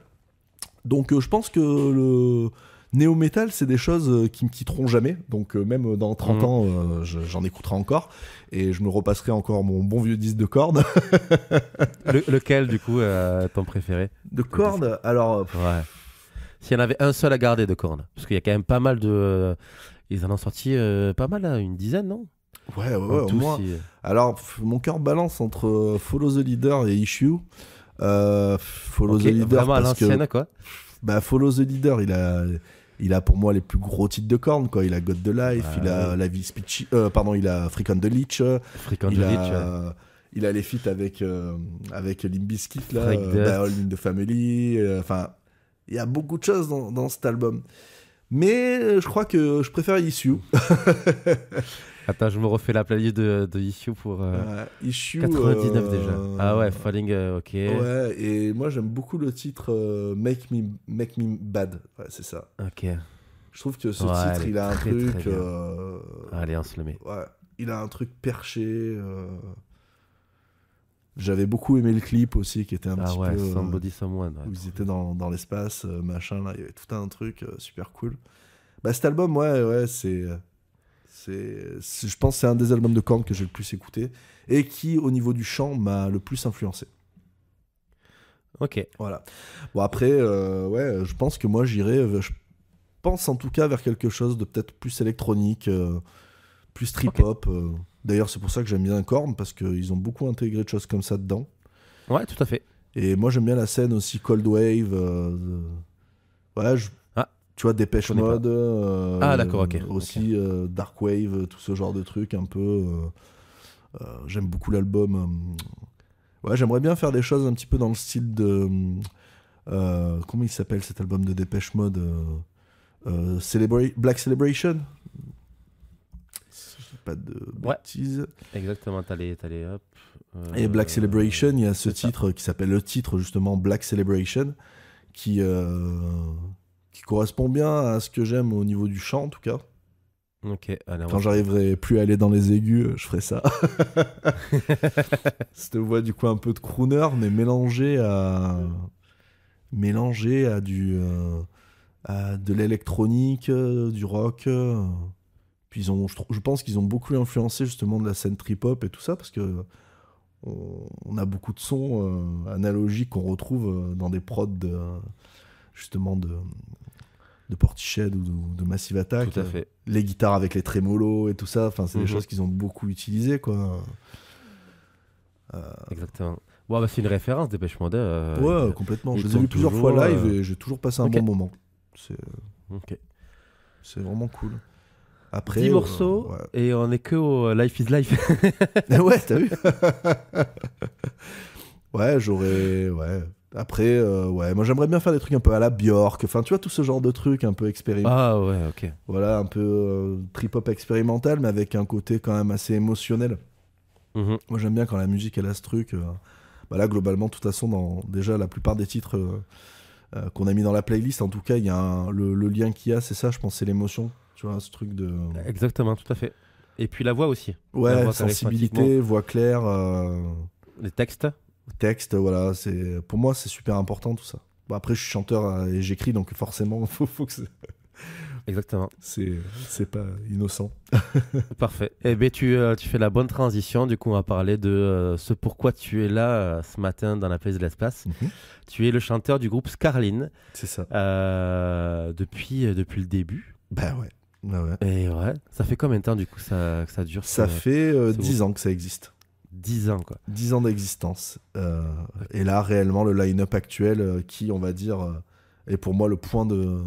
S2: Donc je pense que le néo-metal, c'est des choses qui me quitteront jamais. Donc même dans 30 ans, j'en écouterai encore. Et je me repasserai encore mon bon vieux disque de Korn.
S1: Lequel, du coup, ton préféré?
S2: De Korn, alors...
S1: Ouais. S'il y en avait un seul à garder de Korn. Parce qu'il y a quand même pas mal de... Ils en ont sorti pas mal, là, une dizaine, non?
S2: ouais,
S1: En
S2: au
S1: tout,
S2: moins. Alors, mon cœur balance entre Follow the Leader et Issue. Follow
S1: Ok,
S2: the Leader
S1: vraiment à
S2: parce
S1: l'ancienne,
S2: que
S1: quoi.
S2: Follow the Leader, il a pour moi les plus gros titres de Korn, quoi. Il a God the Life,
S1: Ah
S2: il a
S1: oui.
S2: La Vie Speechy, pardon, il a Freak on the Leech,
S1: Freak on the
S2: il
S1: Leech,
S2: a les feats avec Limp Bizkit là,
S1: Freak Death.
S2: All in the Family. Enfin, il y a beaucoup de choses dans cet album. Mais je crois que je préfère Issue.
S1: Attends, je me refais la playlist de Issue pour
S2: Issue
S1: 99 déjà. Ah ouais, Falling, ok.
S2: Ouais, et moi j'aime beaucoup le titre Make Me Bad. Ouais, c'est ça.
S1: Ok.
S2: Je trouve que ce
S1: Ouais,
S2: titre,
S1: elle est
S2: il a un
S1: très,
S2: truc.
S1: très bien. Allez, on se le met.
S2: Ouais, il a un truc perché. J'avais beaucoup aimé le clip aussi, qui était un
S1: Ah
S2: petit
S1: ouais,
S2: peu.
S1: Somebody Someone. Ouais,
S2: Où ils
S1: trop
S2: étaient
S1: bien.
S2: dans l'espace, machin, là. Il y avait tout un truc super cool. Bah, cet album, ouais, je pense que c'est un des albums de Korn que j'ai le plus écouté. Et qui, au niveau du chant, m'a le plus influencé.
S1: Ok.
S2: Voilà. Bon, après, ouais, je pense que moi, je pense en tout cas vers quelque chose de peut-être plus électronique, plus trip-hop. D'ailleurs, c'est pour ça que j'aime bien Korn, parce qu'ils ont beaucoup intégré de choses comme ça dedans.
S1: Ouais, tout à fait.
S2: Et moi, j'aime bien la scène aussi Cold Wave. Ouais,
S1: Ah,
S2: tu vois, Dépêche
S1: connais pas.
S2: Mode.
S1: Ah, d'accord, ok.
S2: Aussi Dark Wave, tout ce genre de trucs un peu. J'aime beaucoup l'album. Ouais, j'aimerais bien faire des choses un petit peu dans le style de. Comment il s'appelle cet album de Dépêche Mode Black Celebration. Si je dis pas de
S1: Ouais.
S2: bêtises.
S1: Exactement, t'allais hop.
S2: Et Black Celebration, il y a ce
S1: c'est ça.
S2: titre qui s'appelle le titre justement Black Celebration, qui correspond bien à ce que j'aime au niveau du chant en tout cas.
S1: Ok, allez,
S2: Quand j'arriverai plus à aller dans les aigus, je ferai ça. Cette voix du coup un peu de crooner, mais mélangée à à de l'électronique, du rock. Puis je pense qu'ils ont beaucoup influencé justement de la scène trip-hop et tout ça, parce que on a beaucoup de sons analogiques qu'on retrouve dans des prods justement de Portishead ou de Massive Attack.
S1: Tout à fait.
S2: Les guitares avec les trémolos et tout ça, c'est des choses qu'ils ont beaucoup utilisées, quoi.
S1: Exactement. Bon, bah, c'est une référence, Dépêche Mode.
S2: Ouais, complètement. Je les ai
S1: sont
S2: vus plusieurs
S1: toujours,
S2: fois live et j'ai toujours passé un
S1: Ok.
S2: bon moment.
S1: Ok.
S2: C'est vraiment cool. Après,
S1: 10 morceaux
S2: ouais.
S1: et on est que au Life is Life.
S2: Ouais, t'as vu. Ouais, Ouais. Après, ouais, moi j'aimerais bien faire des trucs un peu à la Björk. Enfin, tu vois, tout ce genre de trucs un peu expérimental.
S1: Ah ouais, ok.
S2: Voilà, un peu trip-hop expérimental, mais avec un côté quand même assez émotionnel.
S1: Mhm.
S2: Moi j'aime bien quand la musique elle a ce truc. Bah là, globalement, de toute façon, déjà la plupart des titres qu'on a mis dans la playlist, en tout cas, il y a le lien qu'il y a, c'est ça, je pense, c'est l'émotion. Tu vois, ce truc de.
S1: Exactement, tout à fait. Et puis la voix aussi. La
S2: Ouais,
S1: voix
S2: sensibilité, voix claire,
S1: les textes.
S2: texte, voilà. Pour moi, c'est super important tout ça. Bon, après, je suis chanteur et j'écris, donc forcément, faut que
S1: Exactement.
S2: c'est pas innocent.
S1: Parfait. Eh bien, tu fais la bonne transition. Du coup, on va parler de ce pourquoi tu es là ce matin dans la place de l'espace.
S2: Mhm.
S1: Tu es le chanteur du groupe Scarline
S2: C'est ça.
S1: depuis le début.
S2: Bah ouais. Bah ouais.
S1: Et ouais, ça fait combien de temps du coup que ça dure
S2: Ça fait 10
S1: beau.
S2: ans que ça existe.
S1: 10 ans quoi.
S2: 10 ans d'existence. Et là, réellement, le line-up actuel qui, on va dire, est pour moi le point de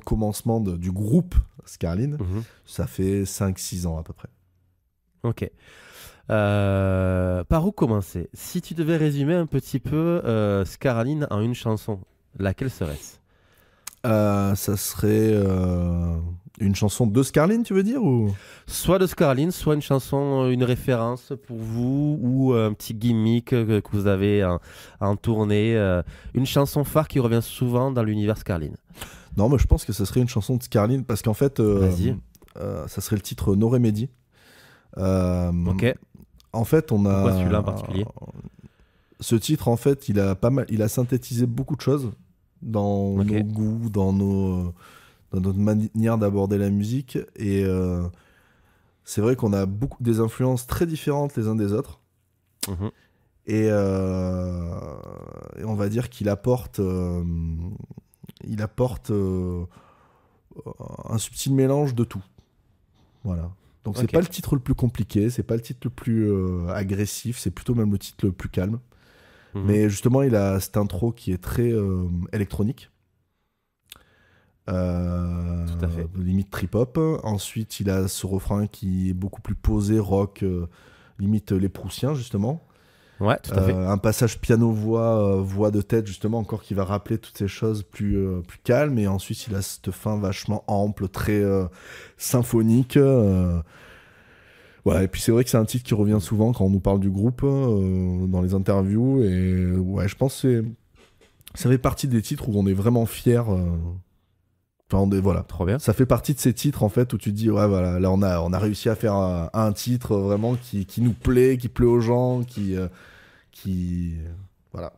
S2: commencement du groupe Scarline,
S1: Mhm.
S2: ça fait 5-6 ans à peu près.
S1: Ok. Par où commencer? Si tu devais résumer un petit peu Scarline en une chanson, laquelle serait-ce?
S2: Ça serait une chanson de Scarline, tu veux dire ou...
S1: Soit de Scarline, soit une chanson, une référence pour vous, ou un petit gimmick que vous avez en tournée. Une chanson phare qui revient souvent dans l'univers Scarline.
S2: Non, mais je pense que ça serait une chanson de Scarline parce qu'en fait,
S1: Vas-y.
S2: ça serait le titre No Remedy.
S1: Ok.
S2: En fait, on a.
S1: Pourquoi celui-là en particulier?
S2: Ce titre, en fait, il a synthétisé beaucoup de choses dans
S1: Ok.
S2: nos goûts, dans notre manière d'aborder la musique. Et c'est vrai qu'on a des influences très différentes les uns des autres.
S1: Mhm.
S2: Et on va dire qu'il apporte un subtil mélange de tout. Voilà. Donc c'est
S1: Ok.
S2: pas le titre le plus compliqué, c'est pas le titre le plus agressif, c'est plutôt même le titre le plus calme.
S1: Mhm.
S2: Mais justement, il a cette intro qui est très électronique.
S1: Tout à fait.
S2: Limite trip-hop. Ensuite, il a ce refrain qui est beaucoup plus posé, rock, limite les Proussiens, justement.
S1: Ouais, tout à fait.
S2: Un passage piano-voix, voix de tête, justement, encore qui va rappeler toutes ces choses plus calmes. Et ensuite, il a cette fin vachement ample, très symphonique. Ouais, et puis c'est vrai que c'est un titre qui revient souvent quand on nous parle du groupe, dans les interviews. Et ouais, je pense que ça fait partie des titres où on est vraiment fiers. Enfin, voilà.
S1: Trop bien.
S2: Ça fait partie de ces titres en fait où tu te dis ouais voilà, là on a réussi à faire un titre vraiment qui nous plaît, qui plaît aux gens, qui voilà.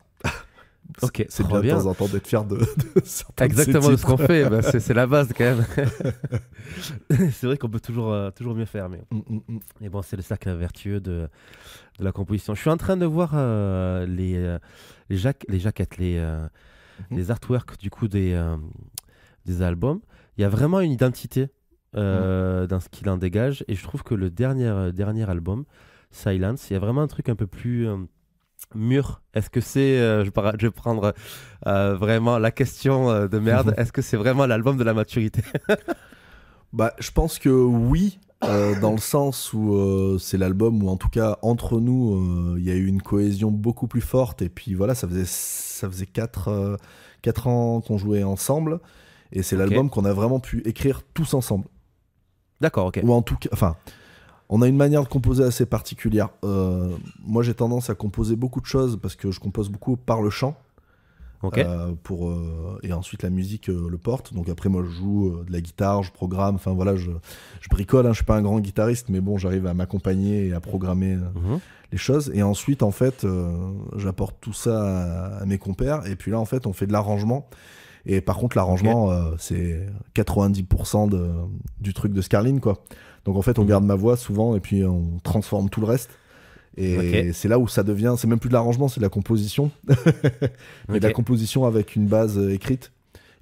S1: Ok,
S2: C'est
S1: trop
S2: bien de
S1: bien.
S2: temps en temps d'être fier de certains
S1: Exactement
S2: de
S1: de
S2: ces
S1: ce qu'on
S2: titres.
S1: fait. Bah, c'est la base quand même. C'est vrai qu'on peut toujours mieux faire. Mais bon, c'est le cercle vertueux de la composition. Je suis en train de voir les jaquettes, les artworks du coup des albums. Il y a vraiment une identité dans ce qu'il en dégage. Et je trouve que le dernier album, Silence, il y a vraiment un truc un peu plus mûr. Est-ce que c'est, je vais prendre vraiment la question de merde, est-ce que c'est vraiment l'album de la maturité?
S2: Bah, je pense que oui, dans le sens où c'est l'album où en tout cas entre nous il y a eu une cohésion beaucoup plus forte et puis voilà, ça faisait 4 ans qu'on jouait ensemble et c'est l'album qu'on a vraiment pu écrire tous ensemble.
S1: D'accord, ok.
S2: Ou en tout cas, enfin, on a une manière de composer assez particulière. Moi, j'ai tendance à composer beaucoup de choses parce que je compose beaucoup par le chant.
S1: Ok.
S2: Et ensuite la musique le porte. Donc après moi je joue de la guitare, je programme, enfin voilà, je bricole, hein. Je suis pas un grand guitariste, mais bon, j'arrive à m'accompagner et à programmer
S1: Mhm.
S2: les choses. Et ensuite en fait j'apporte tout ça à mes compères, et puis là en fait on fait de l'arrangement. Et par contre l'arrangement c'est 90% du truc de Scarline, quoi. Donc en fait on garde ma voix souvent et puis on transforme tout le reste. Et c'est là où ça devient, c'est même plus de l'arrangement, c'est de la composition. Mais de la composition avec une base écrite.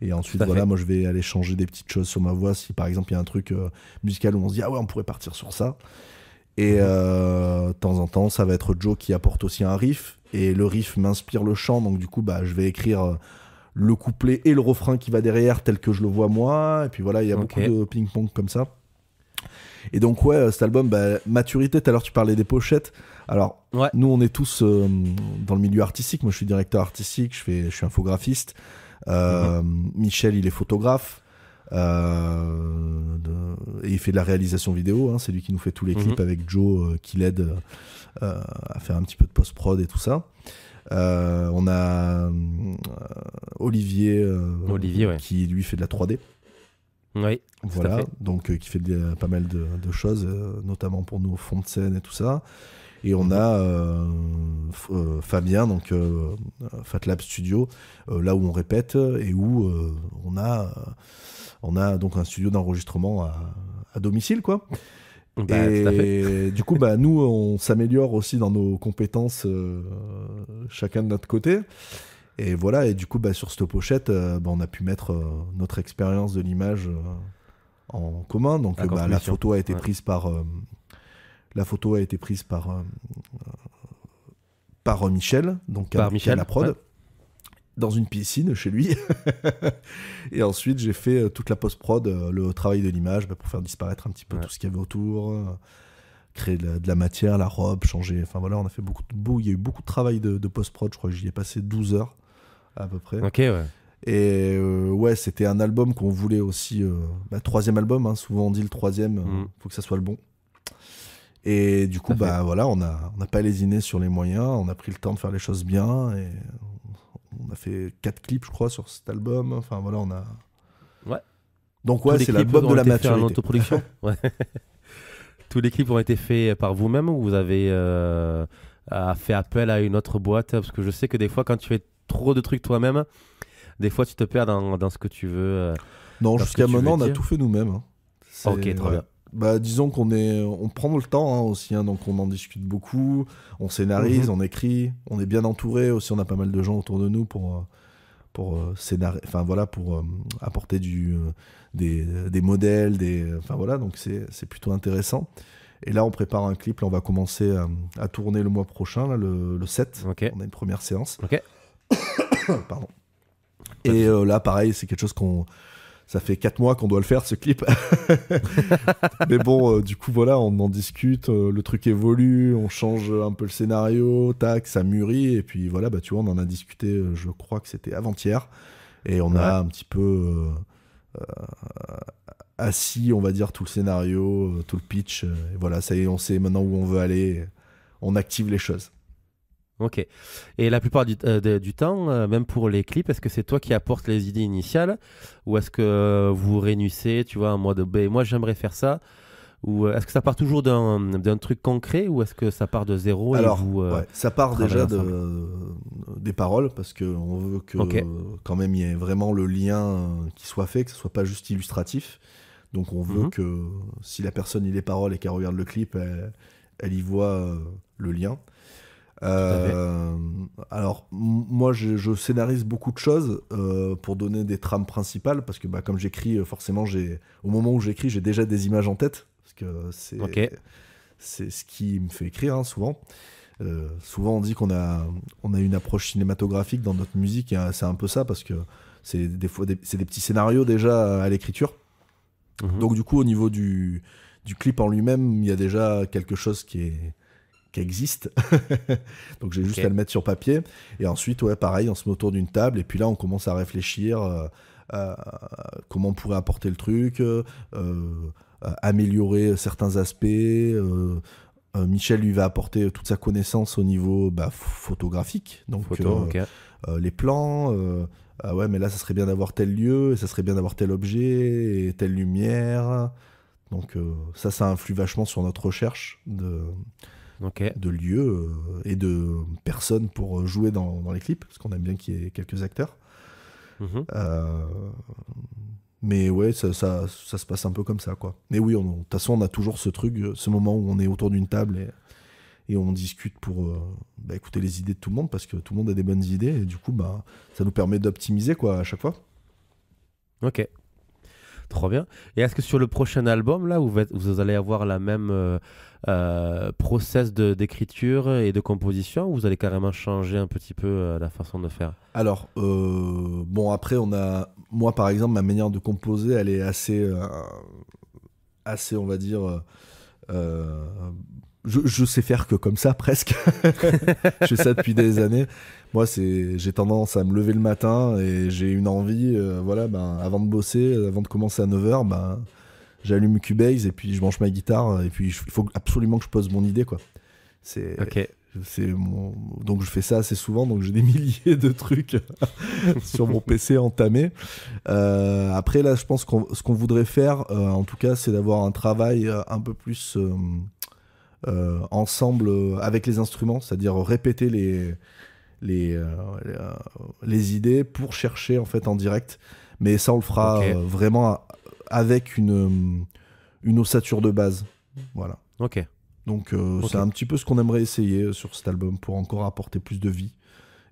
S2: Et ensuite, voilà, moi je vais aller changer des petites choses sur ma voix. Si par exemple il y a un truc musical où on se dit, ah ouais, on pourrait partir sur ça. Et de temps en temps, ça va être Joe qui apporte aussi un riff. Et le riff m'inspire le chant. Donc du coup, bah, je vais écrire le couplet et le refrain qui va derrière tel que je le vois moi. Et puis voilà, il y a beaucoup de ping-pong comme ça. Et donc ouais, cet album, bah, maturité, tout à l'heure tu parlais des pochettes. Alors nous on est tous dans le milieu artistique. Moi je suis directeur artistique, je suis infographiste. Michel il est photographe et il fait de la réalisation vidéo, hein. C'est lui qui nous fait tous les clips avec Joe qui l'aide à faire un petit peu de post-prod et tout ça. On a Olivier, qui lui fait de la 3D.
S1: Oui,
S2: voilà, donc qui fait pas mal de choses, notamment pour nos fonds de scène et tout ça. Et on a Fabien, donc FatLab Studio, là où on répète et où on a donc un studio d'enregistrement à domicile, quoi.
S1: Bah,
S2: et du coup, bah, nous, on s'améliore aussi dans nos compétences, chacun de notre côté. Et voilà, et du coup, bah, sur cette pochette, bah, on a pu mettre notre expérience de l'image en commun. Donc, bah, la photo a été prise par Michel, donc
S1: par
S2: Michel, la prod, dans une piscine chez lui. Et ensuite, j'ai fait toute la post-prod, le travail de l'image, bah, pour faire disparaître un petit peu tout ce qu'il y avait autour, créer de la matière, la robe, changer. Enfin voilà, on a fait il y a eu beaucoup de travail de post-prod. Je crois que j'y ai passé 12 heures à peu près.
S1: Ok, ouais.
S2: Et ouais, c'était un album qu'on voulait aussi. Troisième album, hein, souvent on dit le troisième, faut que ça soit le bon. Et du coup, bah voilà, on n'a pas lésiné sur les moyens, on a pris le temps de faire les choses bien, et on a fait 4 clips, je crois, sur cet album. Enfin voilà, on a.
S1: Ouais.
S2: Donc ouais, c'est l'album de la maturité.
S1: En autoproduction. Ouais. Tous les clips ont été faits par vous-même, ou vous avez fait appel à une autre boîte? Parce que je sais que des fois, quand tu fais trop de trucs toi-même, des fois tu te perds dans ce que tu veux.
S2: Non, jusqu'à maintenant, on a tout fait nous-mêmes. Hein.
S1: Ok, très bien.
S2: Bah, disons on prend le temps, hein, aussi, hein, donc on en discute beaucoup, on scénarise, on écrit, on est bien entouré aussi, on a pas mal de gens autour de nous pour apporter des modèles, enfin voilà, donc c'est plutôt intéressant. Et là on prépare un clip, là on va commencer à tourner le mois prochain, là, le 7, on a une première séance. Pardon. Et là pareil, c'est quelque chose ça fait 4 mois qu'on doit le faire, ce clip. Mais bon, du coup, voilà, on en discute, le truc évolue, on change un peu le scénario, tac, ça mûrit, et puis voilà, bah, tu vois, on en a discuté, je crois que c'était avant-hier, et on a un petit peu assis, on va dire, tout le scénario, tout le pitch, et voilà, ça y est, on sait maintenant où on veut aller, on active les choses.
S1: Ok. Et la plupart du temps, même pour les clips, est-ce que c'est toi qui apportes les idées initiales, ou est-ce que vous réunissez, tu vois, en mode moi j'aimerais faire ça, ou est-ce que ça part toujours d'un truc concret, ou est-ce que ça part de zéro?
S2: Alors,
S1: et
S2: ça part déjà des paroles, parce qu'on veut que quand même il y ait vraiment le lien qui soit fait, que ce soit pas juste illustratif. Donc on veut que si la personne lit les paroles et qu'elle regarde le clip, elle y voit le lien. Alors moi je scénarise beaucoup de choses pour donner des trames principales, parce que bah, comme j'écris, forcément au moment où j'écris, j'ai déjà des images en tête, parce que c'est ce qui me fait écrire, hein, souvent on dit qu'on a une approche cinématographique dans notre musique, et c'est un peu ça, parce que c'est des fois c'est des petits scénarios déjà à l'écriture. Donc du coup au niveau du clip en lui-même, il y a déjà quelque chose qui existe. Donc j'ai juste à le mettre sur papier, et ensuite pareil, on se met autour d'une table, et puis là on commence à réfléchir comment on pourrait apporter le truc, améliorer certains aspects. Michel lui va apporter toute sa connaissance au niveau photographique, donc les plans. Ah ouais, mais là, ça serait bien d'avoir tel lieu, et ça serait bien d'avoir tel objet, et telle lumière. Donc ça influe vachement sur notre recherche
S1: Ok.
S2: de lieux et de personnes pour jouer dans les clips, parce qu'on aime bien qu'il y ait quelques acteurs.
S1: Mhm.
S2: Euh, mais ouais, ça se passe un peu comme ça, quoi. Mais oui, de toute façon, on a toujours ce truc, ce moment où on est autour d'une table et on discute pour écouter les idées de tout le monde, parce que tout le monde a des bonnes idées, et du coup, ça nous permet d'optimiser, quoi, à chaque fois.
S1: Ok. Trop bien. Et est-ce que sur le prochain album, là, vous allez avoir la même process d'écriture et de composition, ou vous allez carrément changer un petit peu la façon de faire?
S2: Alors, bon, après, moi, par exemple, ma manière de composer, elle est assez, on va dire, je sais faire que comme ça, presque. Je fais ça depuis des années. Moi, j'ai tendance à me lever le matin et j'ai une envie, avant de bosser, avant de commencer à 9h, j'allume Cubase et puis je branche ma guitare et puis il faut absolument que je pose mon idée, quoi.
S1: Ok.
S2: Donc je fais ça assez souvent, donc j'ai des milliers de trucs sur mon PC entamé. Après là, je pense ce qu'on voudrait faire, en tout cas, c'est d'avoir un travail un peu plus ensemble avec les instruments, c'est-à-dire répéter les idées pour chercher en fait en direct. Mais ça, on le fera
S1: Ok.
S2: vraiment avec une ossature de base. Voilà.
S1: Ok.
S2: Donc
S1: Ok.
S2: c'est un petit peu ce qu'on aimerait essayer sur cet album pour encore apporter plus de vie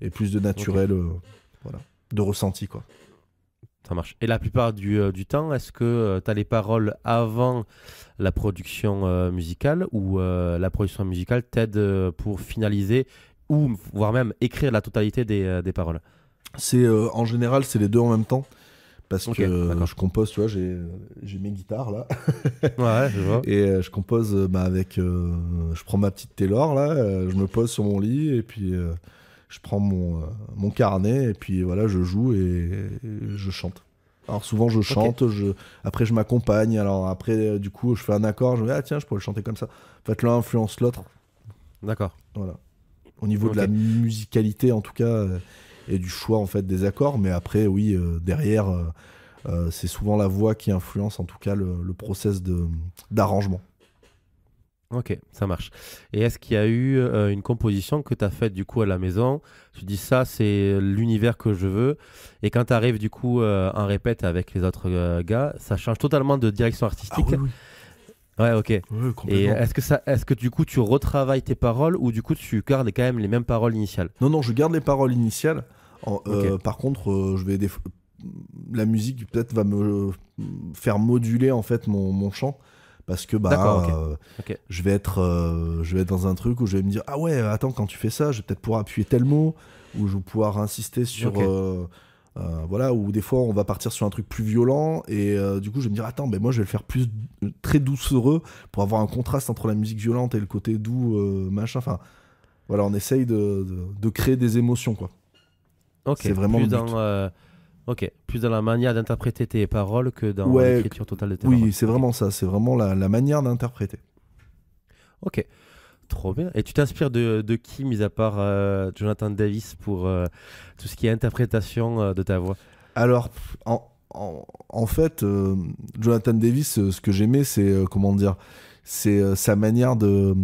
S2: et plus de
S1: Ok.
S2: naturel, voilà, de ressenti, quoi.
S1: Ça marche. Et la plupart du temps, est-ce que tu as les paroles avant la production musicale, ou la production musicale t'aide pour finaliser ou voire même écrire la totalité des paroles?
S2: En général, c'est les deux en même temps parce
S1: Ok,
S2: que
S1: d'accord.
S2: je compose, tu vois, j'ai mes guitares là
S1: Ouais, je vois.
S2: et je compose je prends ma petite Taylor là, je me pose sur mon lit et puis je prends mon carnet et puis voilà, je joue et je chante. Alors souvent je
S1: Ok,
S2: chante, après je m'accompagne, alors après du coup je fais un accord, je me dis ah tiens je pourrais le chanter comme ça. En fait l'un influence l'autre,
S1: d'accord.
S2: voilà. Au niveau de la
S1: Ok,
S2: musicalité en tout cas et du choix en fait des accords, mais après oui derrière c'est souvent la voix qui influence en tout cas le process d'arrangement.
S1: ok, ça marche. Et est-ce qu'il y a eu une composition que tu as faite du coup à la maison? Tu dis ça, c'est l'univers que je veux. Et quand tu arrives du coup en répète avec les autres gars, ça change totalement de direction
S2: Ah
S1: artistique.
S2: oui oui,
S1: Ouais, ok.
S2: oui
S1: Et
S2: complètement.
S1: est-ce que du coup tu retravailles tes paroles, ou du coup tu gardes quand même les mêmes paroles initiales?
S2: Non non, je garde les paroles initiales.
S1: Ok,
S2: Par contre la musique peut-être va me faire moduler en fait mon chant. Parce que
S1: d'accord, ok. Ok,
S2: je vais être dans un truc où je vais me dire ah ouais attends, quand tu fais ça je vais peut-être pouvoir appuyer tel mot, ou je vais pouvoir insister sur
S1: ok,
S2: voilà, ou des fois on va partir sur un truc plus violent et du coup je vais me dire attends ben moi je vais le faire plus très doucereux pour avoir un contraste entre la musique violente et le côté doux, machin, enfin voilà, on essaye de créer des émotions, quoi. C'est
S1: ok.
S2: vraiment le but.
S1: Ok, plus dans la manière d'interpréter tes paroles que dans
S2: Ouais,
S1: l'écriture totale de tes
S2: oui,
S1: paroles.
S2: c'est
S1: Ok,
S2: vraiment ça, c'est vraiment la manière d'interpréter.
S1: ok. Trop bien. Et tu t'inspires de qui, mis à part Jonathan Davis, pour tout ce qui est interprétation de ta voix?
S2: Alors, en fait, Jonathan Davis, ce que j'aimais, c'est, comment dire, c'est sa manière de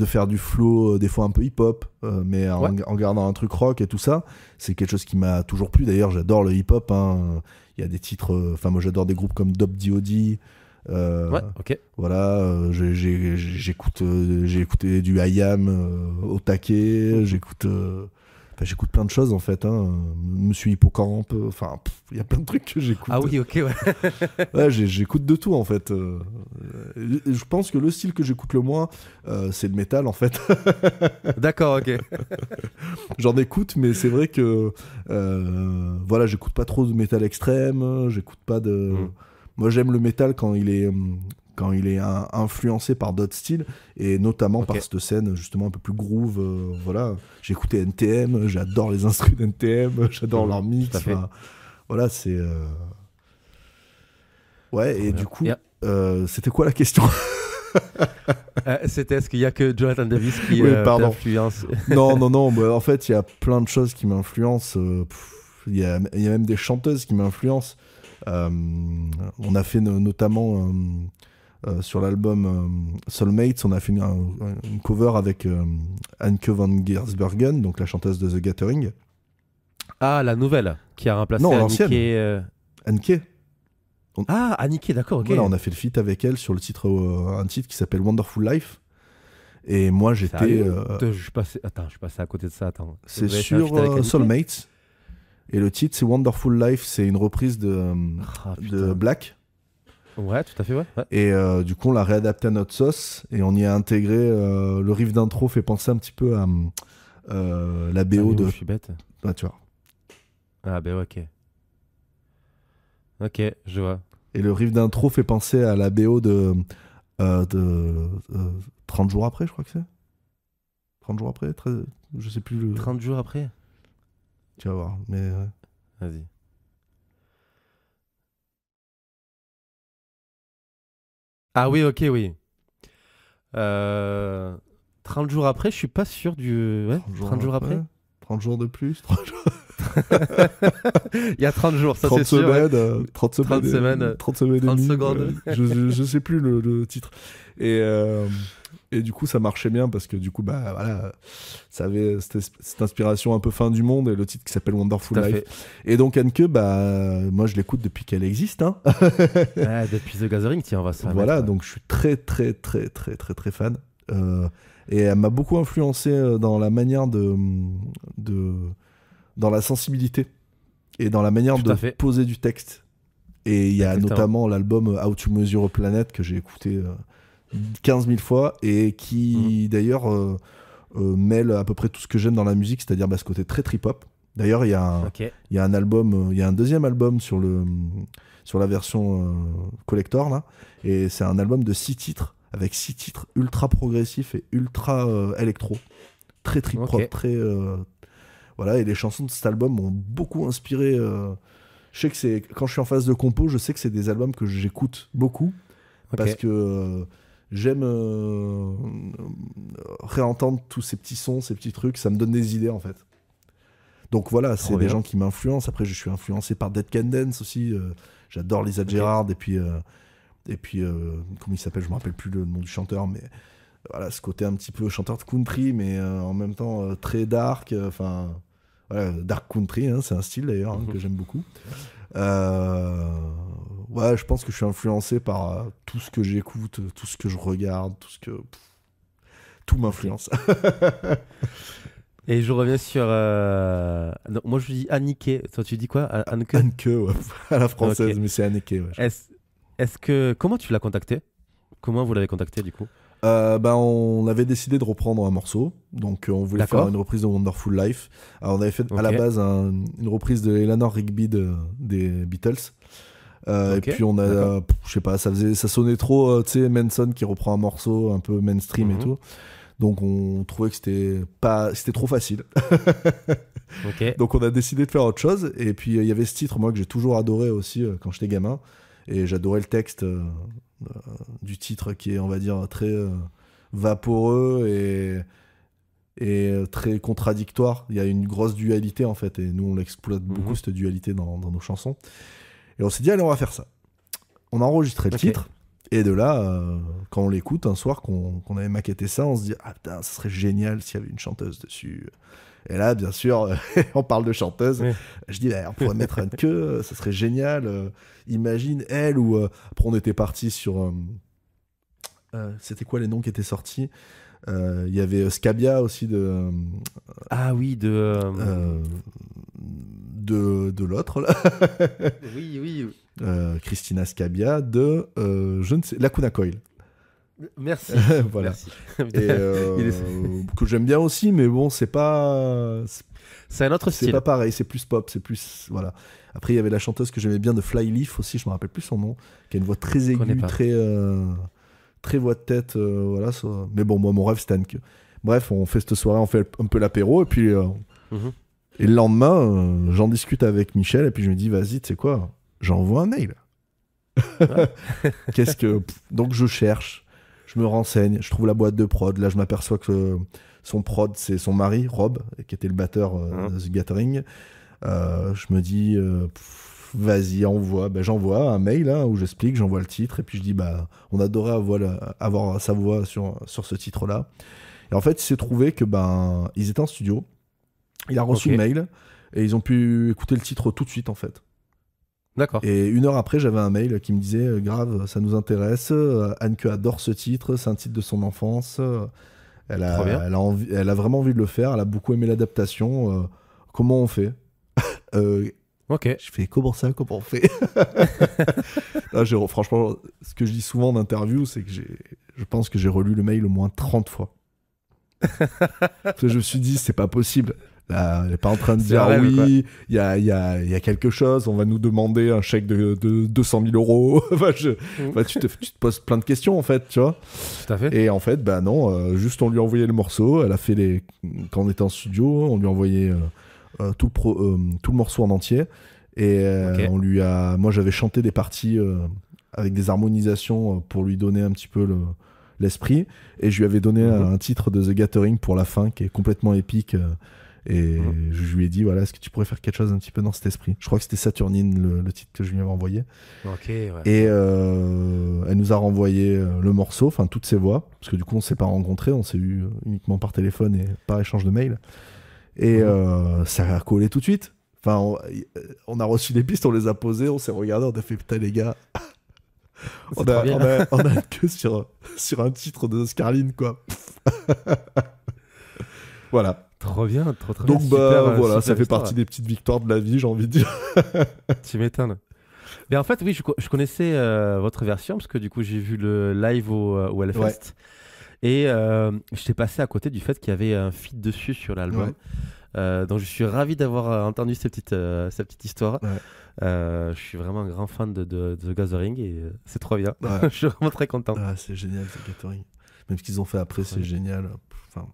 S2: faire du flow, des fois un peu hip-hop, mais
S1: Ouais,
S2: en gardant un truc rock et tout ça. C'est quelque chose qui m'a toujours plu. D'ailleurs, j'adore le hip-hop, hein. Il y a des titres, enfin, moi j'adore des groupes comme Dope D.O.D.
S1: ouais, ok.
S2: Voilà, j'ai écouté du IAM au taquet, j'écoute plein de choses en fait, hein. Monsieur Hippocampe, enfin, il y a plein de trucs que j'écoute.
S1: Ah oui, ok, ouais.
S2: Ouais, j'écoute de tout en fait. Je pense que le style que j'écoute le moins, c'est le métal en fait.
S1: D'accord, ok.
S2: J'en écoute, mais c'est vrai que voilà, j'écoute pas trop de métal extrême, j'écoute pas de.
S1: Hmm,
S2: Moi, j'aime le métal quand il est influencé par d'autres styles, et notamment par
S1: ok,
S2: cette scène justement un peu plus groove. Voilà, j'ai écouté NTM, j'adore les instrus d'NTM, j'adore leur
S1: tout
S2: mix.
S1: à fait.
S2: Enfin, voilà, c'est ouais.
S1: Trop
S2: Et du
S1: bien.
S2: coup, c'était quoi la question?
S1: Est-ce qu'il y a que Jonathan Davis qui
S2: Oui, pardon.
S1: t'influence?
S2: Non. Bah, en fait, il y a plein de choses qui m'influencent. Il y a même des chanteuses qui m'influencent. On a fait notamment sur l'album Soulmates, on a fait une cover avec Anke van Giersbergen, donc la chanteuse de The Gathering.
S1: Ah, la nouvelle qui a remplacé
S2: Non,
S1: Annick.
S2: l'ancienne. Anke.
S1: Ah, Annick, d'accord, ok.
S2: Voilà, on a fait le feat avec elle sur le titre, un titre qui s'appelle Wonderful Life. Et moi, j'étais.
S1: Je suis passé à côté de ça. Attends.
S2: C'est sur Soulmates. Et le titre, c'est Wonderful Life. C'est une reprise de Black.
S1: Ouais, tout à fait, ouais.
S2: Et du coup, on l'a réadapté à notre sauce. Et on y a intégré. Le riff d'intro fait penser un petit peu à la BO de.
S1: Je suis bête.
S2: Ah, tu vois.
S1: Ah, ben ok. Ok, je vois.
S2: Et le riff d'intro fait penser à la BO de 30 jours après, je crois que c'est. 30 jours après, je sais plus.
S1: 30 jours après.
S2: Tu vas voir, mais...
S1: Vas-y. Ah oui, ok, oui. 30 jours après, je suis pas sûr du... Ouais, 30 jours après.
S2: 30 jours de plus. 30 jours.
S1: Il y a 30 jours, ça c'est sûr.
S2: 30 semaines. 30 semaines
S1: 30
S2: et demie,
S1: secondes.
S2: Je sais plus le titre. Et du coup, ça marchait bien parce que du coup, bah voilà, ça avait cette inspiration un peu fin du monde et le titre qui s'appelle Wonderful Life. Et donc Anke, bah moi je l'écoute depuis qu'elle existe. Hein.
S1: Depuis The Gathering, tiens, on va se
S2: voilà, donc je suis très fan. Et elle m'a beaucoup influencé dans la manière dans la sensibilité et dans la manière de poser du texte. Et il y a notamment l'album How to Measure a Planet que j'ai écouté 15 000 fois et qui d'ailleurs mêle à peu près tout ce que j'aime dans la musique, c'est-à-dire ce côté très trip-hop. D'ailleurs, il y a un album, il y a un deuxième album sur la version collector là, et c'est un album de 6 titres avec 6 titres ultra progressifs et ultra électro, très trip-hop, très voilà. Et les chansons de cet album m'ont beaucoup inspiré. Je sais que quand je suis en phase de compo, je sais que c'est des albums que j'écoute beaucoup parce que j'aime réentendre tous ces petits sons, ces petits trucs, ça me donne des idées en fait. Donc voilà, c'est des gens qui m'influencent. Après, je suis influencé par Dead Can Dance aussi. J'adore Lisa Gerrard et puis comment il s'appelle, je me rappelle plus le nom du chanteur, mais voilà, ce côté un petit peu chanteur de country, mais en même temps très dark. Enfin, voilà, dark country, hein, c'est un style d'ailleurs que j'aime beaucoup. Ouais, je pense que je suis influencé par tout ce que j'écoute, tout ce que je regarde, tout m'influence.
S1: Et je reviens sur... Non, moi je dis Annick. Toi tu dis quoi? Anke,
S2: ouais, à la française, mais c'est Annick. Ouais.
S1: Est-ce que... Comment tu l'as contacté? Comment vous l'avez contacté du coup?
S2: On avait décidé de reprendre un morceau, donc on voulait faire une reprise de Wonderful Life. Alors on avait fait à la base une reprise de Eleanor Rigby des Beatles. Et puis on a, je sais pas, ça sonnait trop, tu sais, Manson qui reprend un morceau un peu mainstream et tout. Donc on trouvait que c'était trop facile. Donc on a décidé de faire autre chose. Et puis il y avait ce titre, moi, que j'ai toujours adoré aussi quand j'étais gamin. Et j'adorais le texte du titre qui est, on va dire, très vaporeux et très contradictoire. Il y a une grosse dualité en fait. Et nous on l'exploite beaucoup, cette dualité dans nos chansons. Et on s'est dit, allez, on va faire ça. On a enregistré le titre. Et de là, quand on l'écoute, un soir qu'on avait maquetté ça, on se dit, ah putain, ça serait génial s'il y avait une chanteuse dessus. Et là, bien sûr, on parle de chanteuse. Oui. Je dis, on pourrait mettre un queue, ça serait génial. Imagine elle ou... Après, on était parti sur... c'était quoi les noms qui étaient sortis? Il y avait Scabia aussi de...
S1: Ah oui,
S2: de l'autre, là.
S1: Oui.
S2: Christina Scabia de... je ne sais... Lacuna Coil.
S1: Merci.
S2: Voilà.
S1: Merci.
S2: Et que j'aime bien aussi, mais bon, c'est pas...
S1: C'est un autre style.
S2: C'est pas pareil, c'est plus pop, c'est plus... Voilà. Après, il y avait la chanteuse que j'aimais bien de Flyleaf aussi, je me rappelle plus son nom, qui a une voix très aiguë, très voix de tête, voilà. Ça... Mais bon, moi, mon rêve, c'était Anke. Bref, on fait cette soirée, on fait un peu l'apéro, et puis... Et le lendemain, j'en discute avec Michel, et puis je me dis, vas-y, tu sais quoi, j'envoie un mail. Ouais. Donc je cherche. Je me renseigne, je trouve la boîte de prod. Là, je m'aperçois que son prod, c'est son mari, Rob, qui était le batteur de The Gathering. Je me dis, vas-y, envoie. Ben, j'envoie un mail où j'explique, j'envoie le titre, et puis je dis, on adorait avoir sa voix sur ce titre-là. Et en fait, il s'est trouvé que ils étaient en studio. Il a reçu le mail, et ils ont pu écouter le titre tout de suite, en fait.
S1: D'accord.
S2: Et 1 heure après, j'avais un mail qui me disait grave, ça nous intéresse. Anneke adore ce titre, c'est un titre de son enfance. Elle a vraiment envie de le faire. Elle a beaucoup aimé l'adaptation. Comment on fait
S1: Ok.
S2: Je fais comment on fait Là, franchement, ce que je dis souvent en interview, c'est que je pense que j'ai relu le mail au moins 30 fois. Parce que je me suis dit, c'est pas possible. Là, elle n'est pas en train de dire oui, il y a quelque chose, on va nous demander un chèque de 200 000 euros. Tu te poses plein de questions en fait, tu vois.
S1: Tout à fait.
S2: Et en fait, non, juste on lui a envoyé le morceau, elle a fait quand on était en studio, on lui a envoyé tout le morceau en entier. Et moi j'avais chanté des parties avec des harmonisations pour lui donner un petit peu l'esprit. Et je lui avais donné un titre de The Gathering pour la fin qui est complètement épique. Et je lui ai dit, voilà, est-ce que tu pourrais faire quelque chose un petit peu dans cet esprit ? Je crois que c'était Saturnine, le titre que je lui avais envoyé.
S1: Ok, ouais.
S2: Et elle nous a renvoyé le morceau, enfin toutes ses voix, parce que du coup on ne s'est pas rencontrés, on s'est eu uniquement par téléphone et par échange de mails. Et ça a collé tout de suite. Enfin, on a reçu des pistes, on les a posées, on s'est regardé, on a fait putain les gars, on a que sur un titre de Scarline, quoi. Voilà.
S1: Trop bien, trop
S2: donc
S1: bien. Donc
S2: voilà, ça fait partie des petites victoires de la vie, j'ai envie de dire.
S1: Tu m'étonnes. Mais en fait, oui, je connaissais votre version parce que du coup, j'ai vu le live au Hellfest. Ouais. Et je t'ai passé à côté du fait qu'il y avait un feat dessus sur l'album. Ouais. Donc je suis ravi d'avoir entendu cette petite histoire. Ouais. Je suis vraiment un grand fan de The Gathering et c'est trop bien. Ouais. Je suis vraiment très content.
S2: Ah, c'est génial The Gathering. Même ce qu'ils ont fait après, c'est génial. Enfin,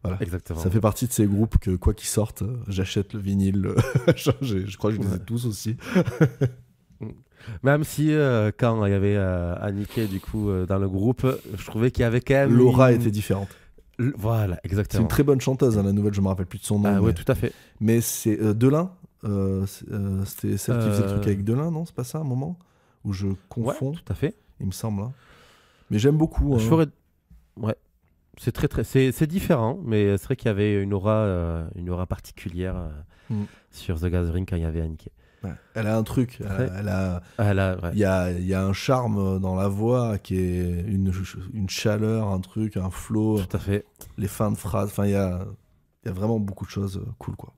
S2: voilà.
S1: Exactement.
S2: Ça fait partie de ces groupes que quoi qu'ils sortent, j'achète le vinyle. Je crois que je les ai tous aussi.
S1: Même si quand il y avait Anneke du coup dans le groupe, je trouvais qu'il y avait quand même
S2: l'aura était différente.
S1: Voilà, exactement.
S2: C'est une très bonne chanteuse, la nouvelle, je me rappelle plus de son nom.
S1: Ah ouais, tout à fait.
S2: Mais c'est Delin, c'était celle qui faisait le truc avec Delin, non ? C'est pas ça, un moment où je confonds.
S1: Ouais, tout à fait.
S2: Il me semble. Hein. Mais j'aime beaucoup.
S1: Ouais. C'est c'est différent, mais c'est vrai qu'il y avait une aura particulière sur The Gathering quand il y avait Anneke.
S2: Ouais. Elle a un truc, il y a un charme dans la voix qui est une chaleur, un truc, un flow.
S1: Tout à fait.
S2: Les fins de phrases, enfin il y a vraiment beaucoup de choses cool, quoi.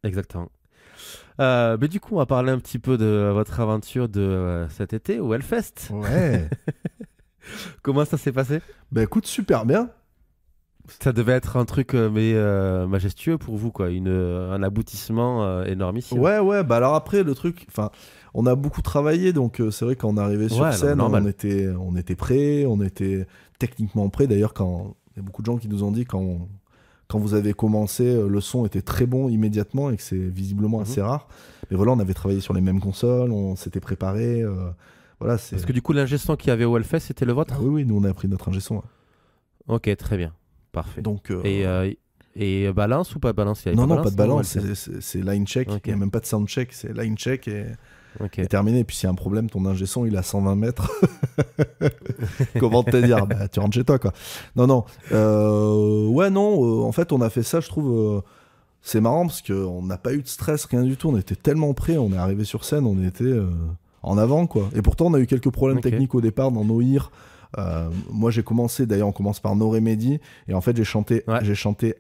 S1: Exactement. Mais du coup, on va parler un petit peu de votre aventure de cet été au Hellfest.
S2: Ouais.
S1: Comment ça s'est passé ?
S2: Bah écoute, super bien.
S1: Ça devait être un truc majestueux pour vous, quoi, un aboutissement énormissime.
S2: Ouais, bah alors après le truc, enfin, on a beaucoup travaillé, donc c'est vrai quand on est arrivé sur scène, on était prêts, on était techniquement prêts. D'ailleurs, il y a beaucoup de gens qui nous ont dit quand vous avez commencé, le son était très bon immédiatement et que c'est visiblement assez rare. Mais voilà, on avait travaillé sur les mêmes consoles, on s'était préparé. Voilà,
S1: parce que du coup, l'ingé son qu'il y avait au Hellfest, c'était le vôtre ?
S2: Ah oui, nous on a pris notre ingé son.
S1: Ok, très bien. Parfait.
S2: Donc,
S1: et balance ou pas balance ?
S2: Non, pas de balance, c'est line check. Okay. Il n'y a même pas de sound check, c'est line check et terminé. Et puis s'il y a un problème, ton ingé son il est à 120 mètres. Comment te dire ? Bah, tu rentres chez toi, quoi. Non. En fait, on a fait ça, je trouve. C'est marrant parce qu'on n'a pas eu de stress, rien du tout. On était tellement prêts, on est arrivé sur scène, on était en avant, quoi. Et pourtant, on a eu quelques problèmes techniques au départ dans nos ears. Moi j'ai commencé, d'ailleurs on commence par No Remedy et en fait j'ai chanté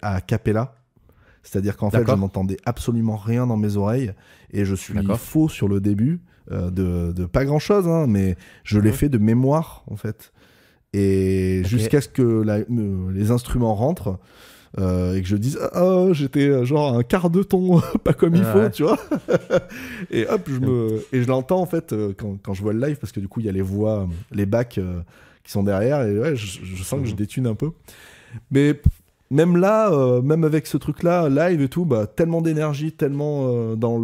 S2: a cappella, c'est-à-dire qu'en fait je n'entendais absolument rien dans mes oreilles et je suis faux sur le début de pas grand chose, hein, mais je l'ai fait de mémoire en fait et jusqu'à ce que les instruments rentrent et que je dise j'étais genre un quart de ton pas comme il faut, tu vois. Et hop je l'entends en fait quand je vois le live, parce que du coup il y a les voix, les backs qui sont derrière et ouais, je sens que je détune un peu. Mais même là, même avec ce truc-là, live et tout, bah, tellement d'énergie, tellement dans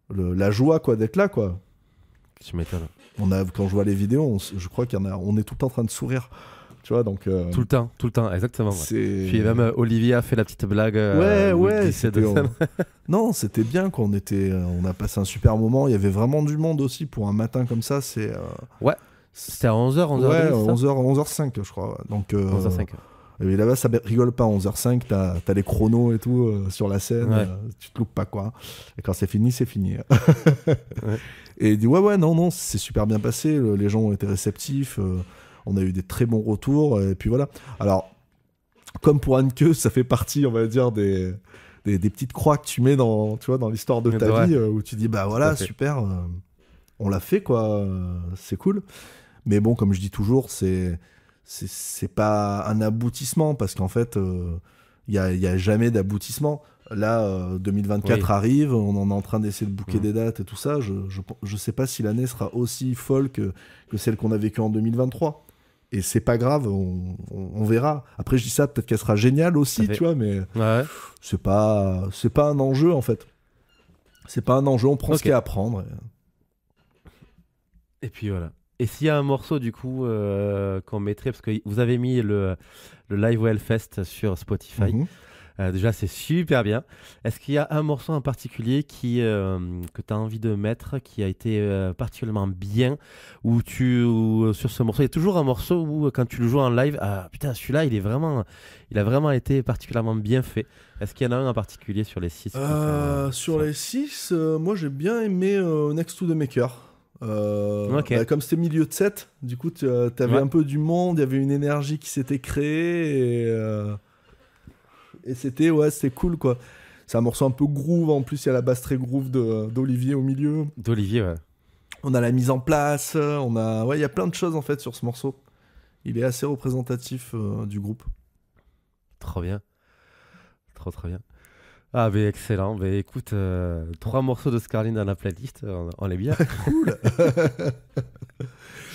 S2: la joie quoi, d'être là, quoi.
S1: Tu m'étonnes.
S2: Quand je vois les vidéos, je crois on est tout le temps en train de sourire. Tu vois, donc.
S1: Tout le temps, exactement.
S2: Ouais.
S1: Puis même Olivier a fait la petite blague.
S2: Ouais, non, c'était bien qu'on on a passé un super moment. Il y avait vraiment du monde aussi pour un matin comme ça.
S1: Ouais, c'était à 11h, 11h.
S2: Ouais, 11h05, je crois. Donc,
S1: 11h05.
S2: Et là-bas, ça rigole pas. 11h05, t'as les chronos et tout sur la scène.
S1: Ouais.
S2: Tu te loupes pas, quoi. Et quand c'est fini, c'est fini.
S1: Ouais.
S2: Et il dit, ouais, non, c'est super bien passé. Les gens ont été réceptifs. On a eu des très bons retours. Et puis voilà. Alors, comme pour Anneke, ça fait partie, on va dire, des petites croix que tu mets dans l'histoire de ta vie, où tu dis, bah voilà, super, on l'a fait, quoi. C'est cool. Mais bon, comme je dis toujours, c'est pas un aboutissement, parce qu'en fait, il y a jamais d'aboutissement. Là, 2024 arrive, on en est en train d'essayer de booker des dates et tout ça. Je sais pas si l'année sera aussi folle que celle qu'on a vécue en 2023. Et c'est pas grave, on verra. Après, je dis ça, peut-être qu'elle sera géniale aussi, tu vois, mais c'est pas un enjeu, en fait. C'est pas un enjeu, on prend ce qu'il y a à prendre.
S1: Et puis voilà. Et s'il y a un morceau, du coup, qu'on mettrait, parce que vous avez mis le Live Hellfest sur Spotify. Déjà, c'est super bien. Est-ce qu'il y a un morceau en particulier que tu as envie de mettre, qui a été particulièrement bien, ou sur ce morceau, il y a toujours un morceau où, quand tu le joues en live, putain, celui-là, il a vraiment été particulièrement bien fait. Est-ce qu'il y en a un en particulier sur les 6
S2: Sur les 6, moi, j'ai bien aimé Next to the Maker. Comme c'était milieu de set, du coup, t'avais un peu du monde, il y avait une énergie qui s'était créée, et c'était cool, quoi. C'est un morceau un peu groove, en plus il y a la basse très groove d'Olivier au milieu.
S1: D'Olivier, ouais. On
S2: a la mise en place, il y a plein de choses en fait sur ce morceau. Il est assez représentatif du groupe.
S1: Trop bien. Trop bien. Ah, mais excellent. Mais écoute, 3 morceaux de Scarline dans la playlist, on est bien.
S2: Cool.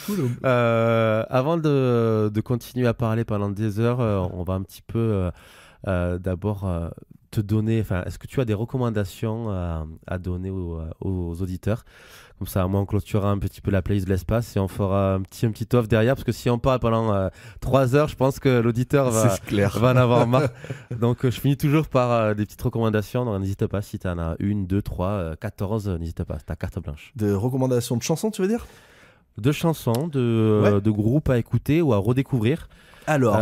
S2: Cool.
S1: Avant de continuer à parler pendant des heures, on va un petit peu d'abord te donner. Est-ce que tu as des recommandations à donner aux auditeurs? Comme ça, moi, on clôturera un petit peu la playlist de l'espace et on fera un petit off derrière, parce que si on parle pendant 3 heures, je pense que l'auditeur va en avoir marre. Donc, je finis toujours par des petites recommandations. Donc, n'hésite pas, si tu en as 1, 2, 3, 14, n'hésite pas, c'est ta carte blanche.
S2: De recommandations de chansons, tu veux dire?
S1: De chansons, de groupes à écouter ou à redécouvrir.
S2: Alors,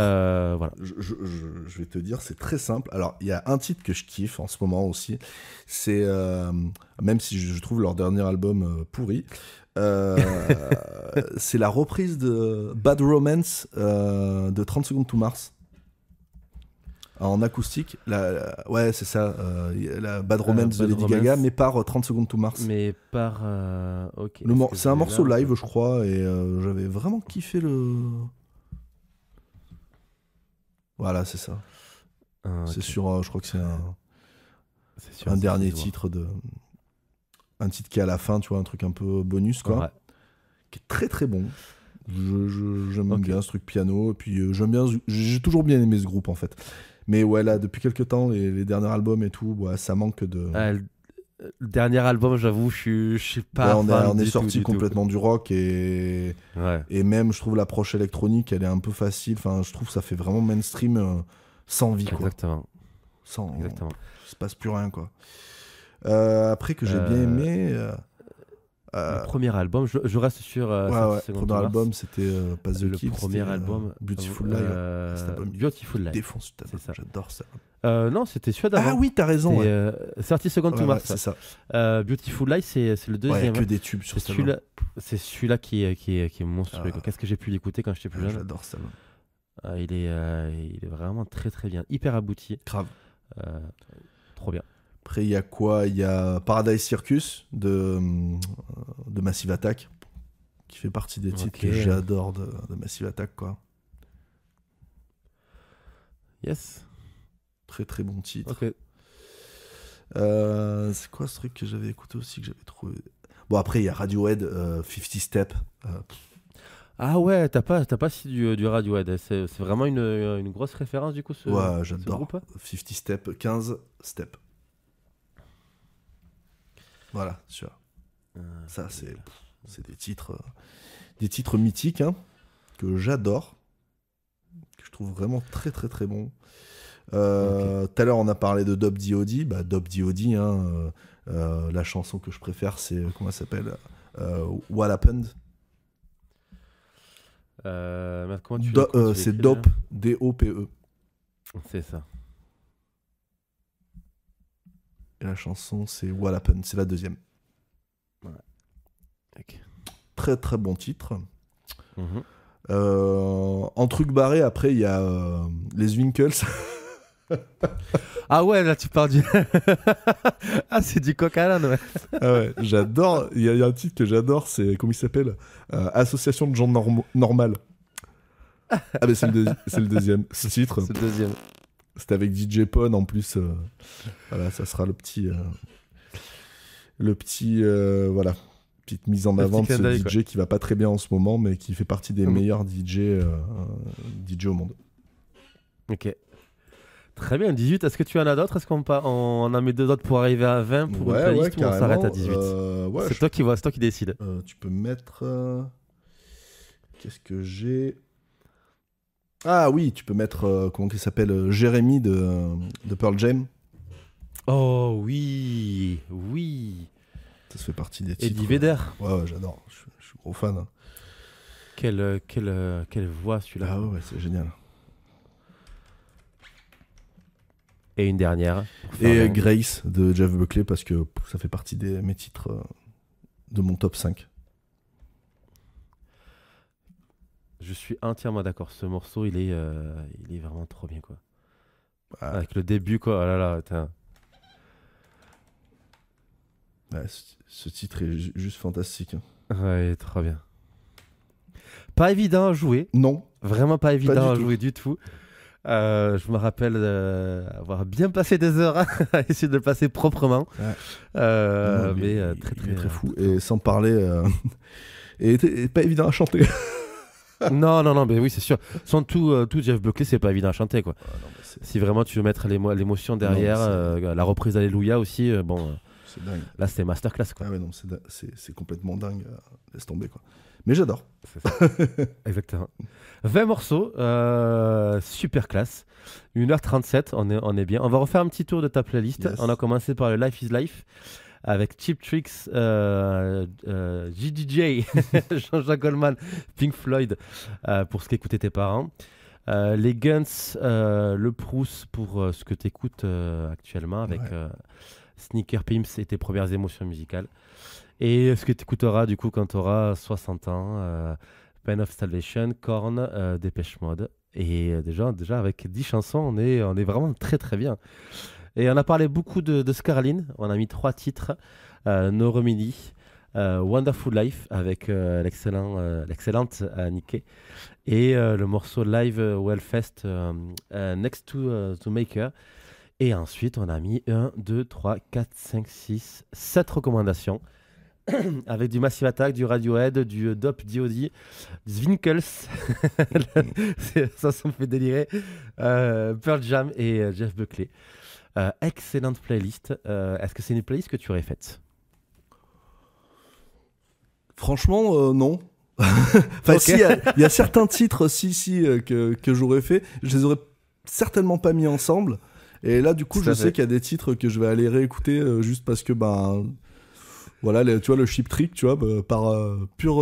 S1: voilà.
S2: je vais te dire, c'est très simple. Alors, il y a un titre que je kiffe en ce moment aussi. C'est, même si je trouve leur dernier album pourri, c'est la reprise de Bad Romance de 30 Seconds to Mars. En acoustique. Ouais, c'est ça. La Bad Romance de Lady Gaga, mais par 30 Seconds to Mars.
S1: Mais par... ok.
S2: C'est un morceau live, je crois, et j'avais vraiment kiffé le... Voilà, c'est ça. C'est sur, je crois que c'est un dernier titre un titre qui est à la fin, tu vois, un truc un peu bonus, quoi, qui est très très bon. J'aime bien ce truc piano, et puis j'ai toujours bien aimé ce groupe en fait. Mais ouais, là, depuis quelques temps, les derniers albums et tout, ça manque de...
S1: Le dernier album, j'avoue, je suis pas
S2: on est sorti complètement du rock, et même, je trouve, l'approche électronique, elle est un peu facile. Enfin, je trouve que ça fait vraiment mainstream sans vie, quoi.
S1: Exactement.
S2: Il se passe plus rien, quoi. Après, que j'ai bien aimé...
S1: le premier album, je reste sur...
S2: le premier album, c'était Pass the Kid.
S1: Le premier album...
S2: Beautiful Life.
S1: Beautiful Life.
S2: Défonce, j'adore ça.
S1: Non, c'était celui d'avant.
S2: Ah oui, t'as raison.
S1: 30 Seconds to Mars.
S2: C'est ça.
S1: Beautiful Life, c'est le deuxième.
S2: Ouais, que des tubes sur ça.
S1: C'est celui-là qui est monstrueux. Qu'est-ce que j'ai pu l'écouter quand j'étais plus jeune?
S2: J'adore ça.
S1: Il est vraiment très très bien. Hyper abouti.
S2: Grave.
S1: Trop bien.
S2: Après, il y a quoi? Il y a Paradise Circus de Massive Attack, qui fait partie des titres que j'adore de Massive Attack, quoi.
S1: Yes.
S2: Très très bon titre.
S1: Ok.
S2: C'est quoi ce truc que j'avais écouté aussi, que j'avais trouvé... Bon, après, il y a Radiohead, 50 Step.
S1: Ah ouais, t'as pas si du Radiohead. C'est vraiment une grosse référence, du coup,
S2: ouais, j'adore.
S1: Ce groupe.
S2: 50 Step, 15 Step. Voilà, sûr. Ça, c'est... C'est des titres mythiques hein, que j'adore, que je trouve vraiment très très très bons. Tout à l'heure, on a parlé de Dob D.O.D. Bah, Dob D.O.D. Hein, la chanson que je préfère, c'est comment elle s'appelle What Happened.
S1: Comment tu
S2: c'est Dope, D-O-P-E.
S1: C'est ça.
S2: Et la chanson, c'est What Happened, c'est la deuxième.
S1: Ouais. Okay.
S2: Très très bon titre. En truc barré, après, il y a les Winkles.
S1: Ah ouais, là tu parles du... ah, c'est du coq à l'âne, ouais.
S2: Ah ouais, j'adore. Il y a un titre que j'adore, c'est, comment il s'appelle Association de gens normal. Ah mais c'est le deuxième. Ce titre.
S1: C'est le deuxième.
S2: C'était avec DJ Pone en plus. Voilà, ça sera le petit... voilà. Petite mise en avant de ce DJ quoi. Qui va pas très bien en ce moment, mais qui fait partie des meilleurs DJ au monde.
S1: Ok. Très bien, 18. Est-ce que tu en as d'autres? Est-ce qu'on en met 2 autres pour arriver à 20 pour une playlist ou on s'arrête à 18 c'est toi qui décides.
S2: Tu peux mettre... Qu'est-ce que j'ai? Ah oui, tu peux mettre... comment il s'appelle Jérémy de Pearl Jam.
S1: Oh oui, oui.
S2: Ça se fait partie des titres.
S1: Eddie Vedder.
S2: Ouais, j'adore. Je suis gros fan.
S1: Quelle voix celui-là.
S2: Ah ouais, c'est génial.
S1: Et une dernière.
S2: Et Grace de Jeff Buckley parce que ça fait partie de mes titres de mon top 5.
S1: Je suis entièrement d'accord. Ce morceau, il est vraiment trop bien, quoi. Avec le début, quoi. Oh là là, putain.
S2: Ouais, ce titre est juste fantastique.
S1: Ouais, trop bien. Pas évident à jouer.
S2: Non.
S1: Vraiment pas évident à jouer du tout. Je me rappelle avoir bien passé des heures à essayer de le passer proprement. Ouais. Non, mais très
S2: fou. Et sans parler, et pas évident à chanter.
S1: non, mais oui, c'est sûr. Sans tout Jeff Buckley, c'est pas évident à chanter, quoi. Non, si vraiment tu veux mettre l'émotion derrière, la reprise Alléluia aussi, bon.
S2: C'est dingue.
S1: Là, c'est masterclass, quoi.
S2: Ah ouais, non, c'est complètement dingue. Laisse tomber, quoi. Mais j'adore.
S1: C'est ça. Exactement. 20 morceaux, super classe. 1h37, on est bien. On va refaire un petit tour de ta playlist. Yes. On a commencé par le Life is Life avec Cheap Tricks, JDJ, Jean-Jacques Goldman, Pink Floyd pour ce qu'écoutaient tes parents. Les Guns, le Proust pour ce que tu écoutes actuellement avec Sneaker Pimps et tes premières émotions musicales. Et ce que tu écouteras du coup quand tu auras 60 ans, Pain of Salvation, Korn, Dépêche Mode. Et déjà avec 10 chansons, on est vraiment très très bien. Et on a parlé beaucoup de Scarlin, on a mis 3 titres, No Remedy, Wonderful Life avec l'excellente Nikkei et le morceau live Wellfest Next to Maker. Et ensuite, on a mis 1, 2, 3, 4, 5, 6, 7 recommandations avec du Massive Attack, du Radiohead, du Dope D.O.D., du Winkles, ça me fait délirer, Pearl Jam et Jeff Buckley. Excellente playlist. Est-ce que c'est une playlist que tu aurais faite?
S2: Franchement, non. Enfin, si, il y a certains titres que j'aurais fait. Je les aurais certainement pas mis ensemble. Et là, du coup, je sais qu'il y a des titres que je vais aller réécouter juste parce que, voilà, tu vois, le Cheap Trick, tu vois, par pure...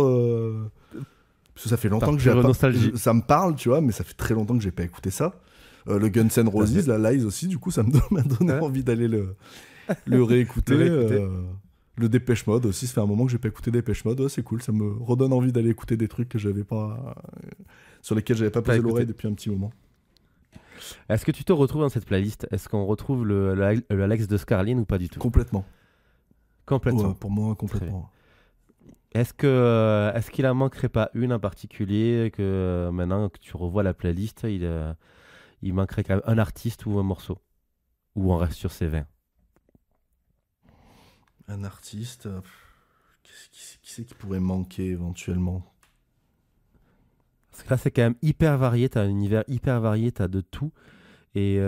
S2: parce que ça fait longtemps que j'ai pas... Ça me parle, tu vois, mais ça fait très longtemps que j'ai pas écouté ça. Le Guns N' Roses, la Lies aussi, du coup, ça m'a donné envie d'aller le réécouter. Le Dépêche Mode aussi, ça fait un moment que j'ai pas écouté Dépêche Mode. Ouais, c'est cool, ça me redonne envie d'aller écouter des trucs que j'avais pas... sur lesquels j'avais pas posé l'oreille depuis un petit moment.
S1: Est-ce que tu te retrouves dans cette playlist? Est-ce qu'on retrouve le Alex de Scarlin ou pas du tout?
S2: Complètement.
S1: Ouais,
S2: pour moi, complètement.
S1: Est-ce qu'il en manquerait pas une en particulier que maintenant que tu revois la playlist, il manquerait quand même un artiste ou un morceau? Ou on reste sur ces 20?
S2: Un artiste... qui c'est qui pourrait manquer éventuellement?
S1: Parce que là, c'est quand même hyper varié, t'as un univers hyper varié, t'as de tout. Et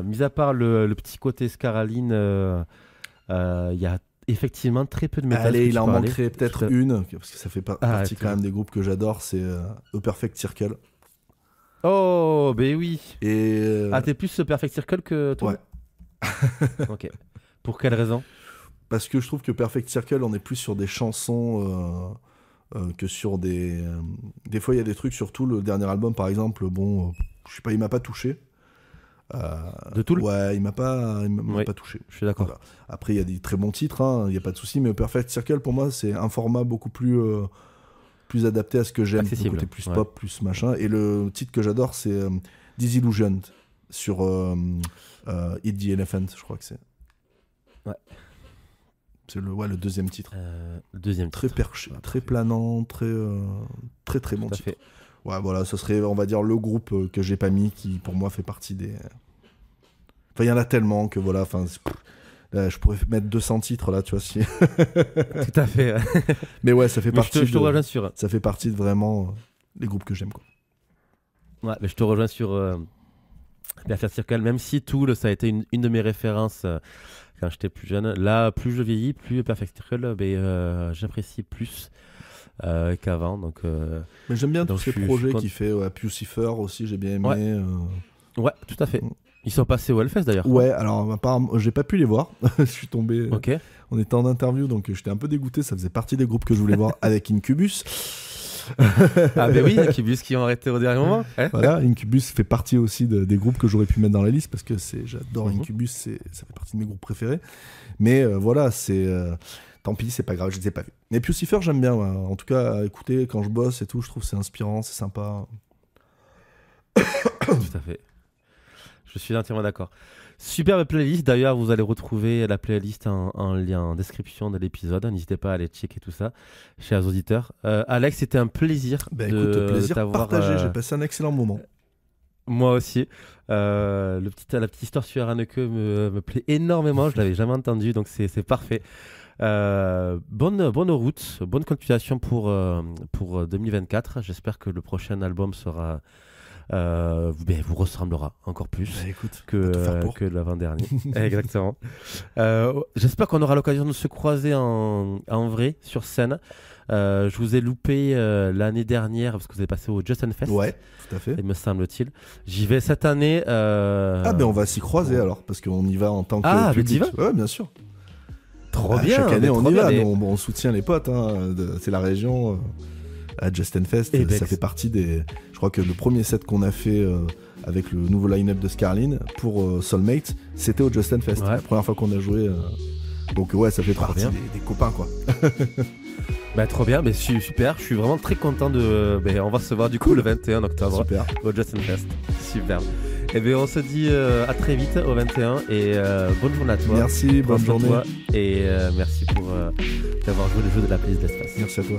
S1: mis à part le petit côté Scarlin, il y a effectivement très peu de métal.
S2: Allez,
S1: que
S2: il
S1: tu
S2: en
S1: parlais.
S2: manquerait peut-être une, parce que ça fait partie quand
S1: ouais.
S2: même des groupes que j'adore, c'est A Perfect Circle.
S1: Oh, ben oui.
S2: Et
S1: Ah, t'es plus ce Perfect Circle que toi?
S2: ouais,
S1: Ok. Pour quelle raison?
S2: parce que je trouve que Perfect Circle, on est plus sur des chansons que sur des... Des fois, il y a des trucs, surtout le dernier album, par exemple, bon, je sais pas, il m'a pas touché.
S1: De Tool?
S2: Ouais, il m'a pas
S1: Oui.
S2: touché.
S1: Je suis d'accord.
S2: Voilà. Après, il y a des très bons titres, il n'y a pas de souci, mais Perfect Circle, pour moi, c'est un format beaucoup plus adapté à ce que j'aime, le
S1: Accessible,
S2: côté plus
S1: ouais.
S2: pop, plus machin. Et le titre que j'adore, c'est Disillusioned, sur Eat the Elephant, je crois que c'est.
S1: Ouais.
S2: C'est le deuxième titre.
S1: Le deuxième
S2: Très
S1: titre.
S2: perché,
S1: Ouais,
S2: très planant, très bon
S1: Tout à
S2: titre.
S1: fait.
S2: Ouais, voilà, ce serait, on va dire, le groupe que j'ai pas mis, qui pour moi fait partie des... Enfin, il y en a tellement que voilà, enfin, là, je pourrais mettre 200 titres là, tu vois, si...
S1: Tout à fait.
S2: Mais ouais, ça fait
S1: Mais
S2: partie
S1: je te rejoins sur.
S2: ça fait partie de vraiment les groupes que j'aime, quoi.
S1: Ouais, mais je te rejoins sur Perfect Circle, même si Tool, ça a été une de mes références quand j'étais plus jeune. Là, plus je vieillis, plus Perfect Circle, j'apprécie plus qu'avant. Donc,
S2: Mais j'aime bien
S1: donc
S2: tous ces
S1: je suis
S2: projets
S1: content.
S2: qu'il fait. Ouais, Pucifer aussi, j'ai bien aimé.
S1: Ouais. Ouais, tout à fait. Ils sont passés au Hellfest d'ailleurs.
S2: Ouais, alors apparemment, j'ai pas pu les voir. Je suis tombé.
S1: Ok.
S2: On était en interview, donc j'étais un peu dégoûté. Ça faisait partie des groupes que je voulais voir avec Incubus.
S1: Ah, ben oui, Incubus qui ont arrêté au dernier moment. Hein.
S2: Voilà, Incubus fait partie aussi des groupes que j'aurais pu mettre dans la liste parce que j'adore
S1: Mhm.
S2: Incubus, ça fait partie de mes groupes préférés. Mais voilà, tant pis, c'est pas grave, je les ai pas vus. Mais Pucifer, j'aime bien. Ouais. En tout cas, à écouter quand je bosse et tout, je trouve que c'est inspirant, c'est sympa.
S1: Tout à fait. Je suis entièrement d'accord. Superbe playlist. D'ailleurs, vous allez retrouver la playlist en lien en description de l'épisode. N'hésitez pas à aller checker tout ça, chers auditeurs. Alex, c'était un plaisir
S2: Ben
S1: de
S2: écoute, plaisir
S1: t'avoir.
S2: partagé, j'ai passé un excellent moment.
S1: Moi aussi. La petite histoire sur Anneke me plaît énormément. Je l'avais jamais entendue, donc c'est parfait. Bonne route, bonne continuation pour 2024. J'espère que le prochain album sera vous ressemblera encore plus
S2: Ben écoute, on va tout faire pour.
S1: que l'avant-dernier. Exactement. J'espère qu'on aura l'occasion de se croiser en vrai sur scène. Je vous ai loupé l'année dernière parce que vous avez passé au Just Fest.
S2: Ouais, tout à fait.
S1: Me semble-t-il. J'y vais cette année.
S2: Ah ben on va s'y croiser alors, parce qu'on y va en tant que
S1: Ah, mais
S2: public.
S1: t'y vas
S2: Ouais, bien sûr.
S1: Trop bien.
S2: Chaque année
S1: mais
S2: on
S1: trop
S2: y
S1: bien,
S2: va,
S1: mais-
S2: on soutient les potes, c'est la région à Just Fest,
S1: Eh ben,
S2: ça fait partie des... Je crois que le premier set qu'on a fait avec le nouveau line-up de Scarlin pour Soulmate, c'était au Just Fest,
S1: Ouais.
S2: la première fois qu'on a joué. Donc ouais, ça fait
S1: Trop
S2: partie
S1: bien.
S2: des copains, quoi.
S1: Bah, trop bien, mais super. Je suis vraiment très content de. On va se voir du coup le 21 octobre
S2: Super.
S1: au Just Fest. Superbe. Et bien on se dit à très vite au 21 et bonne journée à toi.
S2: Merci, bonne
S1: Prends soin de
S2: journée.
S1: toi et merci pour d'avoir joué le jeu de la playlist d'espace.
S2: Merci à toi.